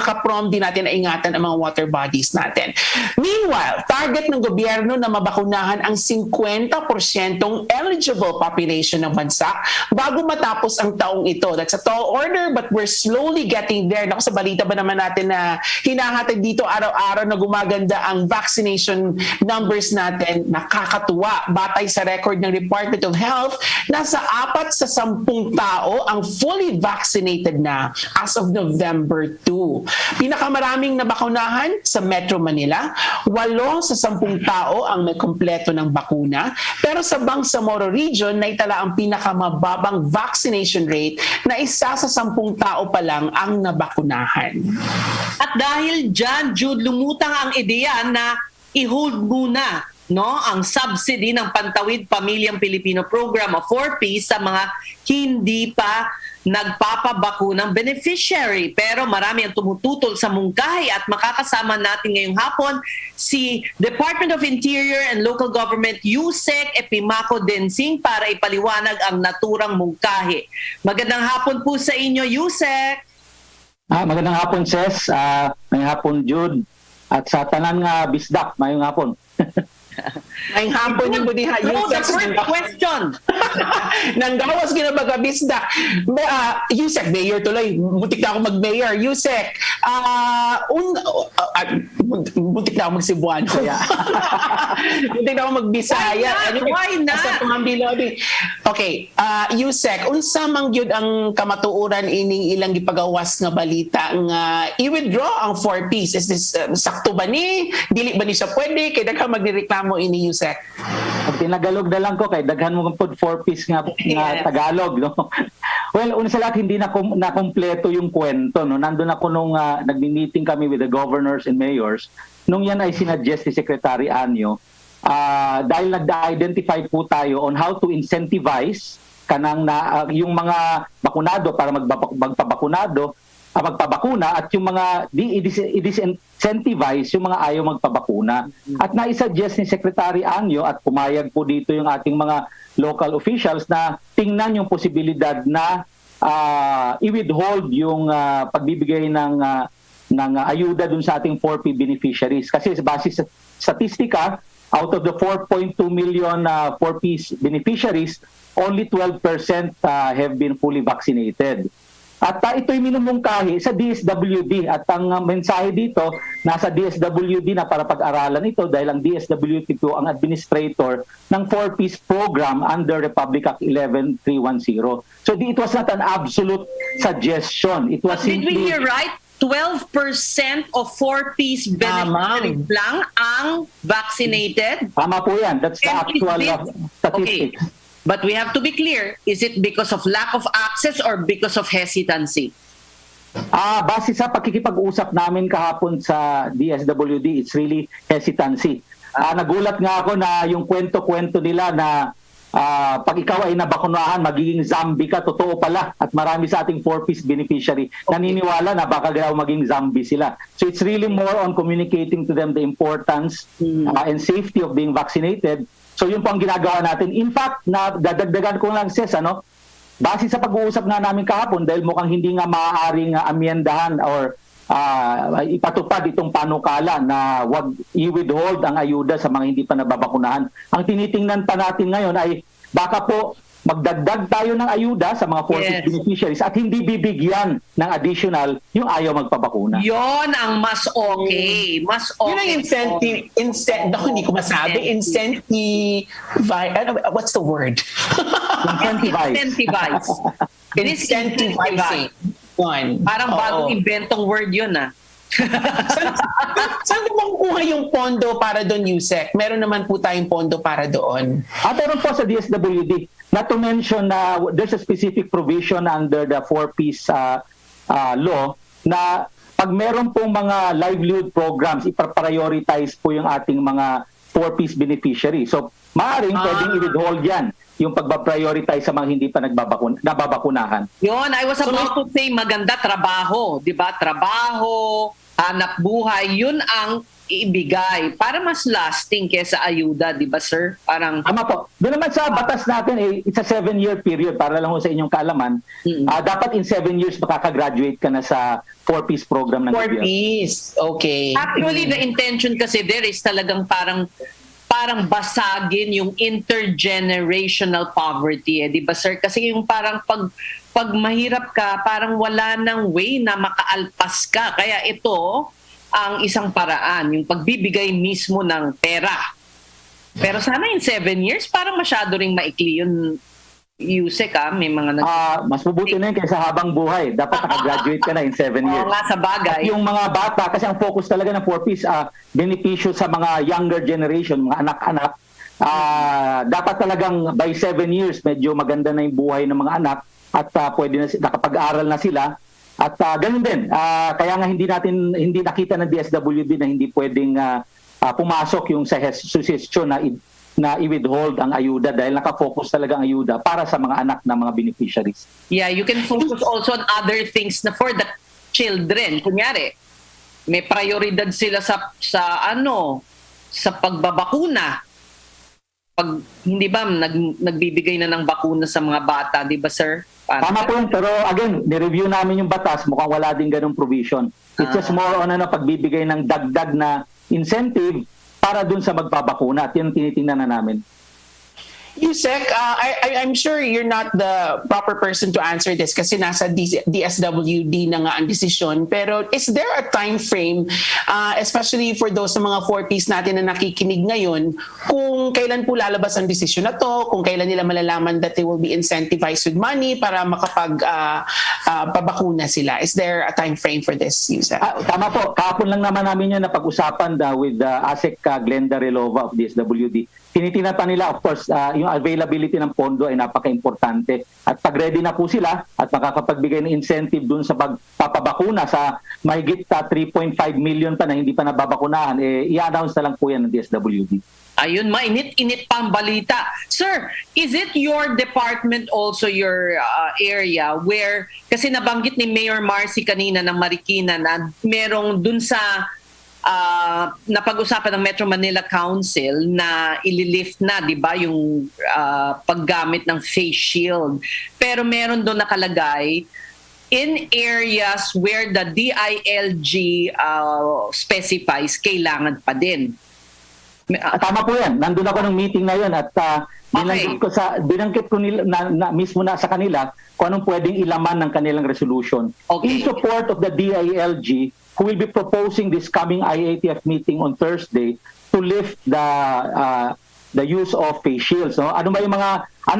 ka-prom din natin na ingatan ang mga water bodies natin. Meanwhile, target ng gobyerno na mabakunahan ang 50% eligible population ng bansa bago matapos ang taong ito. That's a tall order but we're slowly getting there. Naku, sa balita ba naman natin na hinahatid dito araw-araw na gumaganda ang vaccination numbers natin. Nakakatuwa. Batay sa record ng Department of Health, nasa 4 sa 10 tao ang fully vaccinated na as of November 2. Pinakamaraming nabakunahan sa Metro Manila, 8 sa 10 tao ang may kompleto ng bakuna, pero sa Bangsamoro Region naitala ang pinakamababang vaccination rate na 1 sa 10 tao pa lang ang nabakunahan. At dahil dyan, Jude, lumutang ang ideya na i-hold muna ang subsidy ng Pantawid Pamilyang Pilipino Program o 4Ps sa mga hindi pa nagpapabakunang beneficiary. Pero marami ang tumututol sa mungkahi at makakasama natin ngayong hapon si Department of Interior and Local Government Yusek Epimaco Densing para ipaliwanag ang naturang mungkahi. Magandang hapon po sa inyo, Yusek. Magandang hapon, Ses. Ngayong hapon, Jude. At sa tanan nga bisdak, ngayong hapon. Ngayong hapon yung budiha. So, the first question. Nanggawas ginabagabisda. Yusek, mayor tuloy. Muntik na ako mag-mayor. Yusek, muntik na ako mag-Cebuano. Muntik na ako mag-Bisaya. Why not? Okay, Yusek, unsa man gyud ang kamatuoran ining ilang gipagawas nga balita nga i-withdraw ang 4Ps? Is this sakto ba ni? Dili ba ni siya pwede? Kaya daghang magnireklamo ini, Yusek. Tinagalog na lang ko kay daghan mo pud 4Ps nga Tagalog, no. Well, una sa lahat hindi na kompleto yung kwento, no. Nandun ako nung nagmi-meeting kami with the governors and mayors nung yan ay sinuggest ni Secretary Anyo dahil nag-identify po tayo on how to incentivize kanang yung mga bakunado para magpabakuna at yung mga i-disincentivize yung mga ayaw magpabakuna. At naisuggest ni Secretary Anyo at pumayag po dito yung ating mga local officials na tingnan yung posibilidad na i-withhold yung pagbibigay ng ayuda dun sa ating 4P beneficiaries. Kasi base sa statistika, out of the 4.2 million 4P beneficiaries, only 12% have been fully vaccinated. At ito'y minumungkahi sa DSWD at ang mensahe dito nasa DSWD na para pag-aralan ito dahil ang DSWD po ang administrator ng 4Ps program under Republic Act 11310. So it was not an absolute suggestion. It was Did we hear right? 12% of 4Ps beneficiaries lang ang vaccinated? Tama po yan. That's the actual statistics. Okay. But we have to be clear, is it because of lack of access or because of hesitancy? Base sa pakikipag-usap namin kahapon sa DSWD, it's really hesitancy. Nagulat nga ako na yung kwento-kwento nila na pag ikaw ay nabakunahan, magiging zombie ka, totoo pala. At marami sa ating 4Ps beneficiary naniniwala na baka daw maging zombie sila. So it's really more on communicating to them the importance and safety of being vaccinated. So yun po ang ginagawa natin. In fact, dadagdagan ko lang, Ses, base sa pag-uusap nga namin kahapon, dahil mukhang hindi nga maaaring amyendahan or ipatupad itong panukala na wag i-withhold ang ayuda sa mga hindi pa nababakunahan. Ang tinitingnan pa natin ngayon ay baka po magdagdag tayo ng ayuda sa mga 4Ps beneficiaries at hindi bibigyan ng additional yung ayaw magpabakuna. Yon ang mas okay. Mas okay. Yun ang hindi ko masabi. What's the word? Incentivize. Incentivizing. Parang bagong inventong word yun Saan mo makukuha yung pondo para doon, Yusek? Meron naman po tayong pondo para doon. Meron po sa DSWD. Not to mention na there's a specific provision under the 4Ps law na pag meron pong mga livelihood programs, ipaprioritize po yung ating mga 4Ps beneficiary. So, maaaring pwedeng i-withhold yan yung pagbaprioritize sa mga hindi pa nababakunahan. Yun, I was about to say maganda trabaho, di ba? Trabaho, hanap buhay, yun ang ibigay para mas lasting kesa ayuda, di ba sir? Parang Tama po. Doon naman sa batas natin, it's a 7-year period para lang ho sa inyong kaalaman. Dapat in 7 years makakagraduate ka na sa 4-piece program ng 4-piece. Okay. Actually, the intention kasi there is talagang parang basagin yung intergenerational poverty, di ba sir? Kasi yung parang pag mahirap ka, parang wala nang way na makaalpas ka. Kaya ito ang isang paraan, yung pagbibigay mismo ng pera. Pero sana in 7 years, parang masyado ring maikli yun. Yusek may mga mas mabuti na yun kaysa habang buhay. Dapat nakagraduate ka na in 7 years. Oo nga, sa bagay. At yung mga bata, kasi ang focus talaga ng 4Ps, benepisyo sa mga younger generation, mga anak-anak. Dapat talagang by 7 years, medyo maganda na yung buhay ng mga anak at pwede na nakapag-aral na sila. At ganun din, kaya nga hindi nakita ng DSWD na hindi pwedeng pumasok yung sa suggestion na i-withhold ang ayuda dahil nakafocus talaga ang ayuda para sa mga anak ng mga beneficiaries. Yeah, you can focus also on other things na for the children. Kunyari, may prioridad sila sa pagbabakuna. Pag hindi ba nagbibigay na ng bakuna sa mga bata, di ba sir? Tama po yun, pero again, ni-review namin yung batas, mukhang wala din ganung provision. It's just more on pagbibigay ng dagdag na incentive para dun sa magbabakuna at yun tinitingnan na namin. Yusek, I'm sure you're not the proper person to answer this kasi nasa DSWD na nga ang desisyon. Pero is there a time frame, especially for those sa mga 4Ps natin na nakikinig ngayon, kung kailan po lalabas ang desisyon na to, kung kailan nila malalaman that they will be incentivized with money para pabakuna sila? Is there a time frame for this, Yusek? Tama po. Kahapon lang naman namin yan napag-usapan with ASEC Glenda Relova of DSWD. Tinitingnan pa nila, of course, yung availability ng pondo ay napaka-importante. At pag ready na po sila at makakapagbigay ng incentive dun sa pagpapabakuna sa mahigit 3.5 million pa na hindi pa nababakunahan, i-announce na lang po yan ng DSWD. Ayun, mainit-init pa ang balita. Sir, is it your department also your area where, kasi nabanggit ni Mayor Marcy kanina ng Marikina na merong dun sa napag-usapan ng Metro Manila Council na ililift na, di ba, yung paggamit ng face shield. Pero meron doon nakalagay, in areas where the DILG specifies, kailangan pa din. Tama po yan. Nandun ako ng meeting na yun at binanggit ko mismo na sa kanila kung anong pwedeng ilaman ng kanilang resolution. In support of the DILG, who will be proposing this coming IATF meeting on Thursday to lift the use of face shields. No? Ano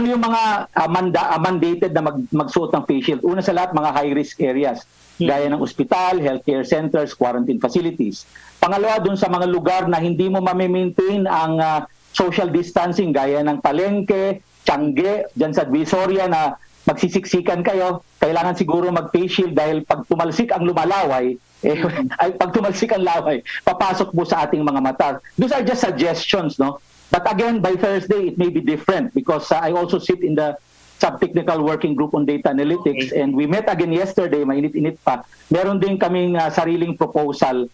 yung mga mandated na magsuot ng face shield? Una sa lahat, mga high-risk areas, gaya ng ospital, healthcare centers, quarantine facilities. Pangalawa, dun sa mga lugar na hindi mo ma-maintain ang social distancing, gaya ng palengke, Tiangge, dyan sa Divisoria na magsisiksikan kayo, kailangan siguro mag-face shield dahil pag tumalsik ang lumalaway, pag tumalsik ang laway, papasok po sa ating mga mata. Those are just suggestions, no? But again, by Thursday, it may be different because I also sit in the sub-technical working group on data analytics and we met again yesterday, mainit-init pa. Meron din kaming sariling proposal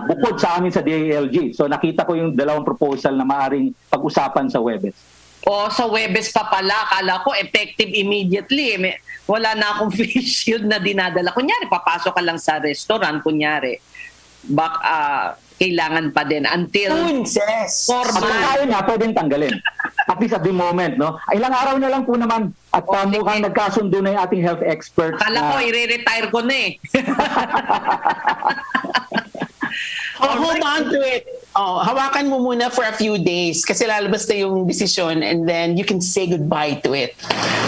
bukod sa amin sa DILG. So nakita ko yung dalawang proposal na maaring pag-usapan sa Webes. Sa Webes pa pala, akala ko effective immediately. Wala na akong face shield na dinadala. Kunyari, papasok ka lang sa restaurant, kunyari. Kailangan pa din until 4 months. Kaya nga, pwedeng tanggalin. At least at the moment, no? Ilang araw na lang po naman at mukhang nagkasundo na yung ating health experts. Akala ko, i-retire ko na eh. Hold on to it. Hawakan mo muna for a few days kasi lalabas na yung decision and then you can say goodbye to it.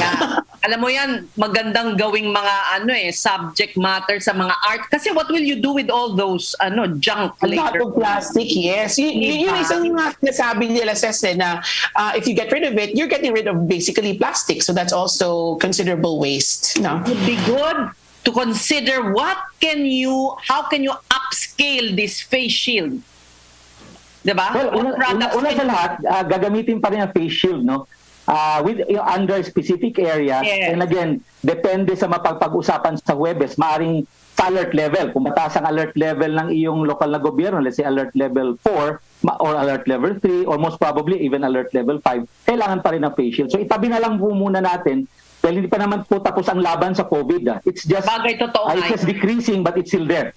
Yeah. Alam mo yan, magandang gawing mga subject matter sa mga art. Kasi what will you do with all those junk later? A lot of plastic, yes. Yun isang nasabi nila, Cece, na if you get rid of it, you're getting rid of basically plastic. So that's also considerable waste. No? It would be good to consider how can you upscale this face shield? Diba? Well, una sa lahat, gagamitin pa rin ang face shield, no? under specific areas. Yes. And again, depende sa mapagpag-usapan sa Huwebes, maaring sa alert level. Kung mataas ang alert level ng iyong lokal na gobyerno, let's say alert level 4 or alert level 3 or most probably even alert level 5, kailangan pa rin ng face shield. So itabi na lang po muna natin dahil hindi pa naman po tapos ang laban sa COVID. It's just, it's just decreasing but it's still there.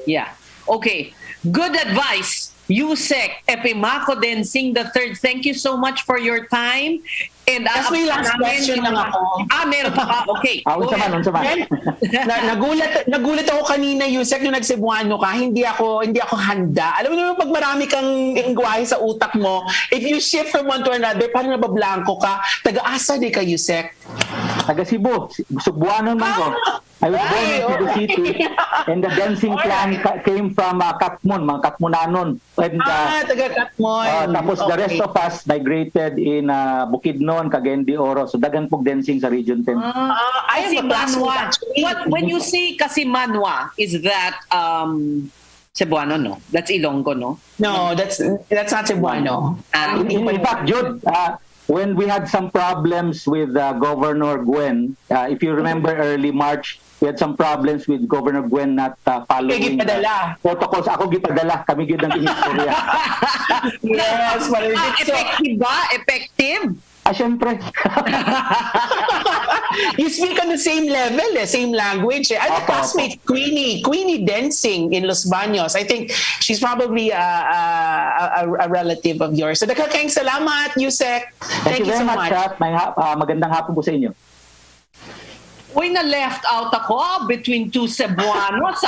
Yeah. Okay. Good advice. Yusek Epimaco Densing III, thank you so much for your time. And That's my last question lang ako. Meron pa ka. Okay. Unsa man. Nagulat ako kanina, Yusek, nung nag-Cebuano ka, hindi ako handa. Alam mo naman, pag marami kang ingwahe sa utak mo, if you shift from one to another, parang nabablanko ka. Taga-asa di ka, Yusek? Taga Cebu. Cebuano man ko. I was born in Cebu City, and the dancing clan came from Katmon, mga Katmonanon. And, taga Katmon. Tapos the rest of us migrated in Bukidnon, Cagayan de Oro. So dagan pog dancing sa Region 10. Kasimanwa. When you say Kasimanwa, is that Cebuano, no? That's Ilonggo, no? No, that's not Cebuano. In fact, Jude, when we had some problems with Governor Gwen, if you remember early March, we had some problems with Governor Gwen not following protocols. Ako gipadala. Kami gid ang inistorya. Yes, effective ba? Effective? Siyempre. You speak on the same level, same language. I'm a classmate, Queenie Densing in Los Baños. I think she's probably a relative of yours. So nakakaing salamat, Yusek. Thank you so much. Magandang hapon po sa inyo. Uy, na-left out ako between two Cebuanos,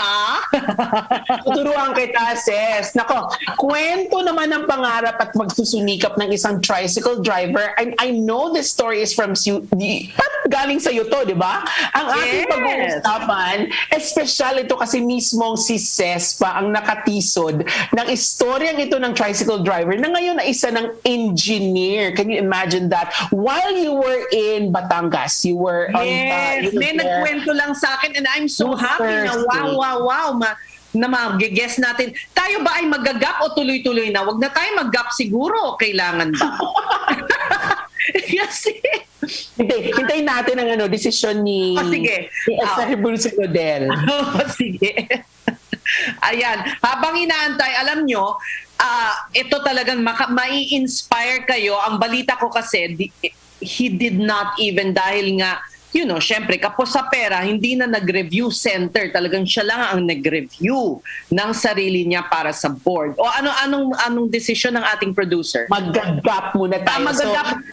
Tuturuan kita, sis. Nako, kwento naman ng pangarap at magsusunikap ng isang tricycle driver. I know this story is from galing sa iyo to, di ba? Ang ating pag-uusapan, espesyal ito kasi mismong si Ces pa ang nakatisod ng istoryang ito ng tricycle driver na ngayon na isa ng engineer. Can you imagine that? While you were in Batangas, you were on may nagkwento lang sa akin and I'm so happy na wow. Na mag-guess natin. Tayo ba ay mag-gap o tuloy-tuloy na? Wag na tayo mag-gap siguro. Kailangan ba? Kasi... Hintayin natin ang desisyon ni Esaribulso Rodel. Sige. Ayan. Habang inaantay, alam nyo, ito talagang mai-inspire kayo. Ang balita ko kasi, he did not even dahil nga syempre, kapos sa pera, hindi na nag-review center. Talagang siya lang ang nag-review ng sarili niya para sa board. O anong desisyon ng ating producer? Mag-gap muna tayo. Mag-gap.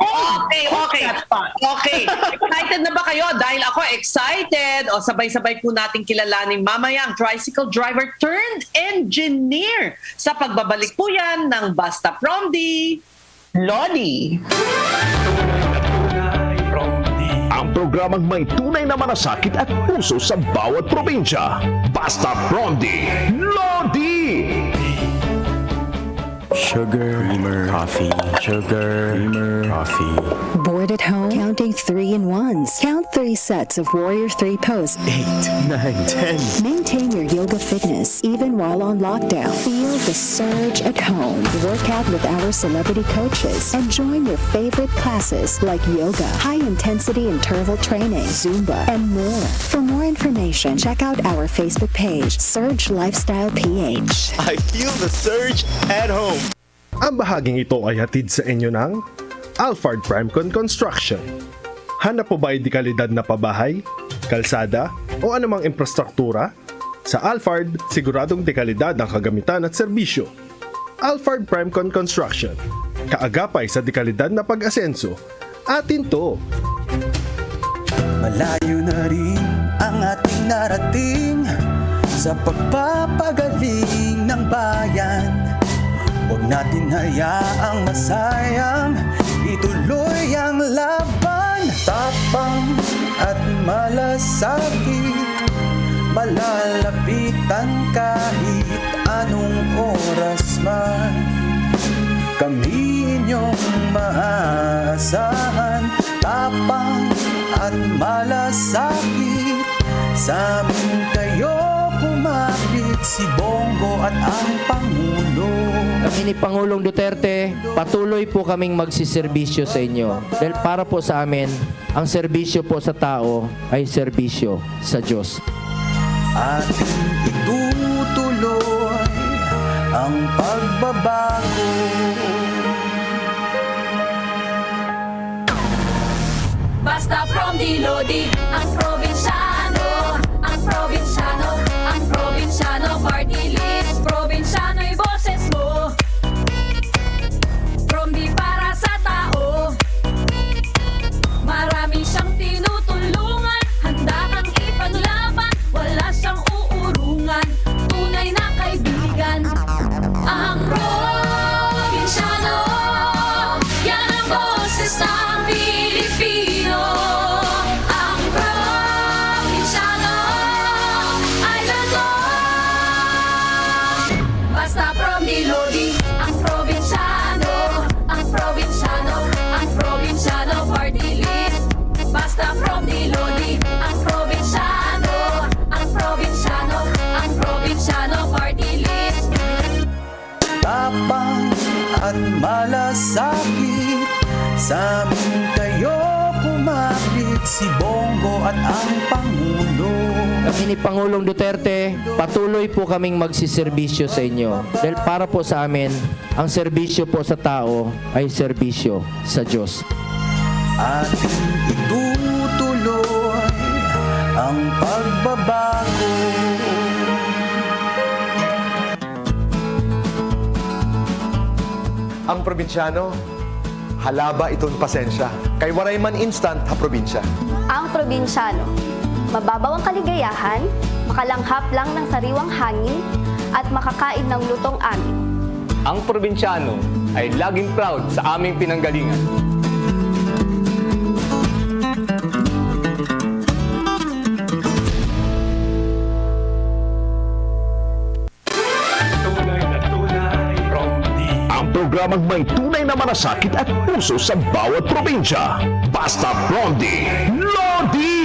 Okay. Excited na ba kayo? Dahil ako excited. O sabay-sabay po natin kilalanin mamaya ang tricycle driver turned engineer sa pagbabalik po yan ng Basta Promdi Lodi. Ang programang may tunay na malasakit at puso sa bawat probinsya. Basta Promdi Lodi! Sugar, creamer, coffee. Sugar, creamer, coffee. Bored at home? Counting 3-in-1s. Count 3 sets of Warrior 3 pose. 8, 9, 10. Maintain your yoga fitness even while on lockdown. Feel the surge at home. Work out with our celebrity coaches and join your favorite classes like yoga, high-intensity interval training, Zumba, and more. For more information, check out our Facebook page, Surge Lifestyle PH. I feel the surge at home. Ang bahaging ito ay hatid sa inyo ng Alphard Primecon Construction. Hanap po ba ay dekalidad na pabahay, kalsada, o anumang infrastruktura? Sa Alphard, siguradong dekalidad ang kagamitan at serbisyo. Alphard Primecon Construction. Kaagapay sa dekalidad na pag-asenso. Atin to! Malayo na rin ang ating narating sa pagpapagaling ng bayan. Huwag natin hayaang masayang ituloy ang laban. Tapang at malasakit, malalapitan kahit anong oras man. Kami inyong maaasahan, tapang at malasakit. Sa amin kayo kumapit, si Bongo at ang Pangulo. Kami ni Pangulong Duterte, patuloy po kaming magsiservisyo sa inyo. Dahil para po sa amin, ang serbisyo po sa tao ay serbisyo sa Diyos. Ating itutuloy ang pagbabago. Basta Promdi Lodi, ang probinsyano, ang probinsyano, ang probinsyano party list. Probinsyano'y boses mo, Promdi para sa tao. Marami siyang tinutulungan, handa kang ipaglaban, wala siyang uurungan, tunay na kaibigan. Ang probinsyano, yan ang boses ng Pilipino. Ang probinsyano, idol ko. Basta Promdi Lodi, ang probinsyano, ang probinsyano, ang probinsyano party list. Basta Promdi Lodi, ang probinsyano, ang probinsyano, ang probinsyano party list. Tapang at malasakit, sa amin kayo kumapit, si Bongo at ang Pangulo. Kami ni Pangulong Duterte, patuloy po kaming magsiservisyo sa inyo. Dahil para po sa amin, ang serbisyo po sa tao ay serbisyo sa Diyos. Ating itutuloy ang pagbabago. Ang probinsyano, halaba iton pasensya. Kay waray man instant ha probinsya. Ang probinsyano, mababaw ang kaligayahan, makalanghap lang ng sariwang hangin, at makakain ng lutong amin. Ang probinsyano ay laging proud sa aming pinanggalingan. Ang programang may tunay na malasakit at puso sa bawat probinsya. Basta Promdi Lodi!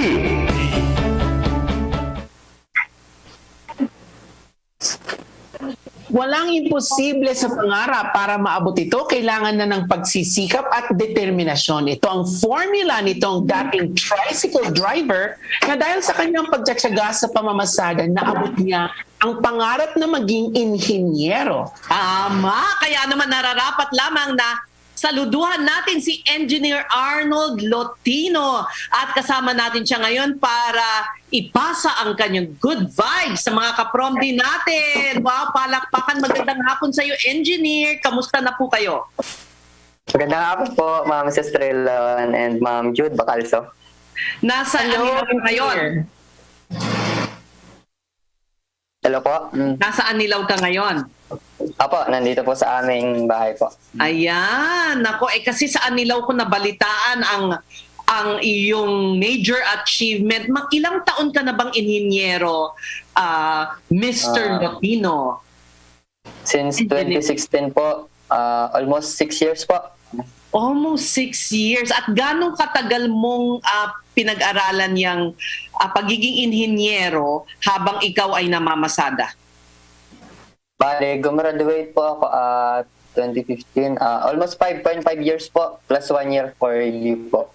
Walang imposible sa pangarap. Para maabot ito, kailangan na ng pagsisikap at determinasyon. Ito ang formula nitong dating tricycle driver na dahil sa kanyang pagtsatsaga sa pamamasada, naabot niya ang pangarap na maging inhinyero. Tama! Kaya naman nararapat lamang na saluduhan natin si Engineer Arnold Lotino at kasama natin siya ngayon para ipasa ang kanyang good vibes sa mga kapromdi natin. Wow, palakpakan, magandang hapon sa iyo, Engineer. Kamusta na po kayo? Magandang hapon po, Ma'am Sestrelon and Ma'am Jude Bacalso. Nasaan Anilaw ka ngayon? Hello po. Nasaan Anilaw ka ngayon? Apo, nandito po sa aming bahay po. Ayan, nako, kasi sa Anilaw ko nabalitaan ang iyong major achievement. Ilang taon ka na bang inhinyero, Mr. Lotino? Since 2016 po, almost 6 years po. Almost 6 years. At ganong katagal mong pinag-aralan yung pagiging inhinyero habang ikaw ay namamasada? Bale, gumraduate po ako 2015. Almost 5.5 years po, plus 1 year for leave po.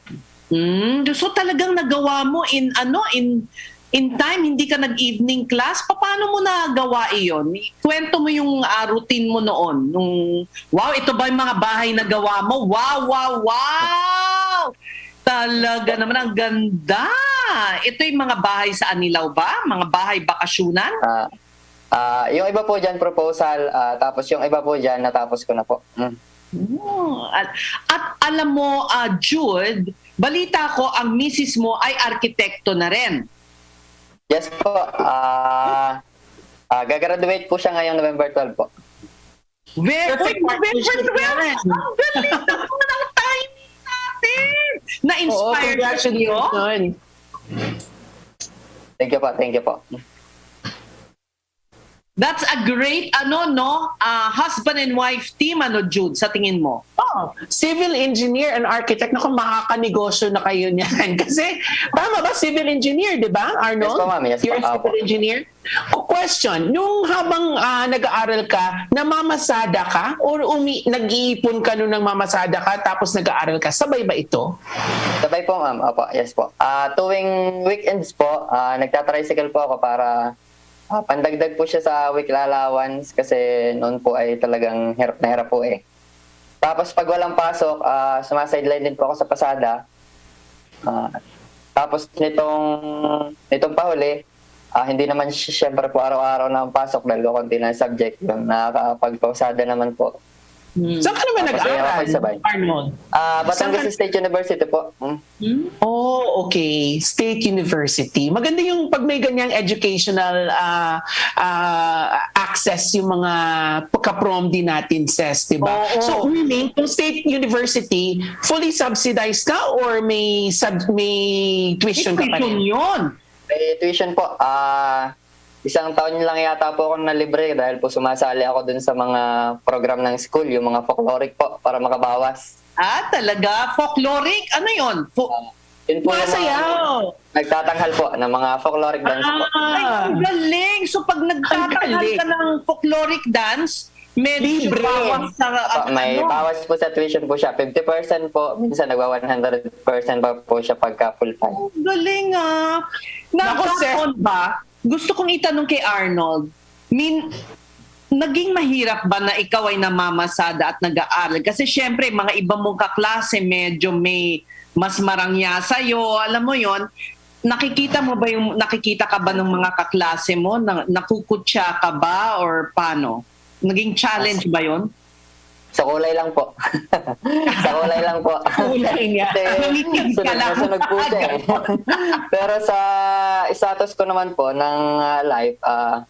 So talagang nagawa mo in time, hindi ka nag-evening class. Paano mo nagawa iyon? Kwento mo yung routine mo noon. Wow, ito ba yung mga bahay na gawa mo? Wow, wow, wow! Talaga naman, ang ganda! Ito yung mga bahay sa Anilaw ba? Mga bahay bakasyunan? Yung iba po dyan, proposal. Tapos yung iba po dyan, natapos ko na po. At alam mo, Jude, balita ko, ang misis mo ay arkitekto na rin. Yes po. Gagraduate po siya ngayong November 12 po. November 12! Ang galing naman ang timing natin! Na-inspired ka niyo? Thank you po, thank you po. That's a great husband and wife team, Jude, sa tingin mo? Oh, civil engineer and architect. Naku, makakanegosyo na kayo niyan. Kasi, tama ba, civil engineer, di ba, Arnold? Yes po, ma'am. Yes po. You're a civil engineer? Question, nung habang nag-aaral ka, namamasada ka? Or nag-iipon ka nung namamasada ka tapos nag-aaral ka? Sabay ba ito? Sabay po, ma'am. Opo, yes po. Tuwing weekends po, nagtatricycle po ako para pandagdag po siya sa weekly allowance kasi noon po ay talagang hirap na hirap po eh. Tapos pag walang pasok, sumasideline din po ako sa pasada. Tapos nitong pahuli, hindi naman siyempre po araw-araw na ang pasok dahil konti na subject. Yung nakakapagpasada naman po. Saan ka naman nag-aaral, Arnold? Batangas State University po. Oh, okay. State University. Maganda yung pag may ganyang educational access yung mga ka-prom din natin, Ses, di ba? So, meaning, kung State University, fully subsidized ka or may tuition ka pa rin? May tuition po. Isang taon lang yata po ako na libre dahil po sumasali ako dun sa mga program ng school, yung mga folkloric po, para makabawas. Talaga? Folkloric? Ano yun? Yun po yung nagtatanghal po ng mga folkloric dance po. Ay, ang galing! So pag nagtatanghal ka ng folkloric dance, may libre. May bawas po sa tuition po siya. 50% po, minsan nagwa 100% pa po siya pagka full time. Galing Nagkataon ba? Gusto kong itanong kay Arnold, naging mahirap ba na ikaw ay namamasada at nag-aaral? Kasi syempre, mga iba mong kaklase, medyo may mas marangya sa'yo. Alam mo yon, nakikita ka ba ng mga kaklase mo? Nakukutya ka ba or paano? Naging challenge ba yon? Sa kulay lang po. Sa kulay lang po. Kulay niya. Sunod po siya. Pero sa status ko naman po ng life,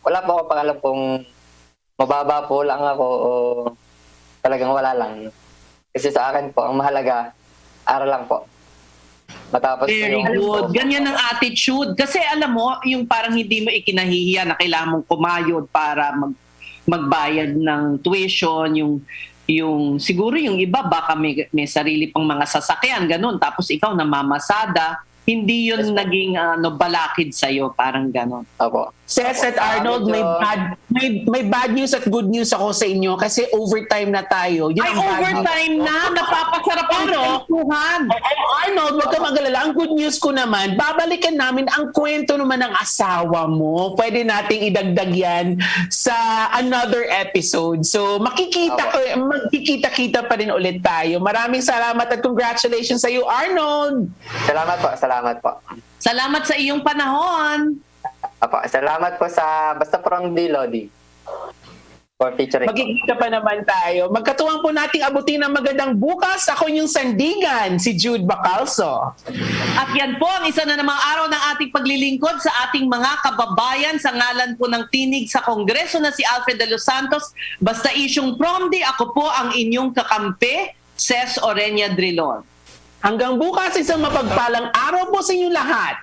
wala po ako pakalam kung mababa po lang ako o talagang wala lang. Kasi sa akin po, ang mahalaga, aral lang po. Matapos very good. Ganyan ang attitude. Kasi alam mo, yung parang hindi mo ikinahihiya na kailangan mong kumayod para magbayad ng tuition, yung siguro yung iba baka may sarili pang mga sasakyan ganun, tapos ikaw namamasada, hindi yun naging balakid sa'yo, parang ganon. Opo. Ses at Arnold, may bad news at good news ako sa inyo kasi overtime na tayo. Yun ang overtime na? Napapasarap ang kwentuhan. Arnold, wag ka mag-alala. Ang good news ko naman, babalikan namin ang kwento naman ng asawa mo. Pwede nating idagdag yan sa another episode. So, magkikita-kita pa rin ulit tayo. Maraming salamat at congratulations sa iyo, Arnold. Salamat po. Salamat po. Salamat sa iyong panahon. Salamat po sa Basta Prom D, Lodi. For featuring. Magkikita pa naman tayo. Magkatuwang po nating abutin ng magandang bukas. Ako yung sandigan, si Jude Bacalso. At yan po ang isa na namang araw ng ating paglilingkod sa ating mga kababayan sa ngalan po ng tinig sa Kongreso na si Alfred de los Santos. Basta isyong Prom D, ako po ang inyong kakampi, Ses Orenia Drilon. Hanggang bukas, isang mapagpalang araw po sa inyong lahat.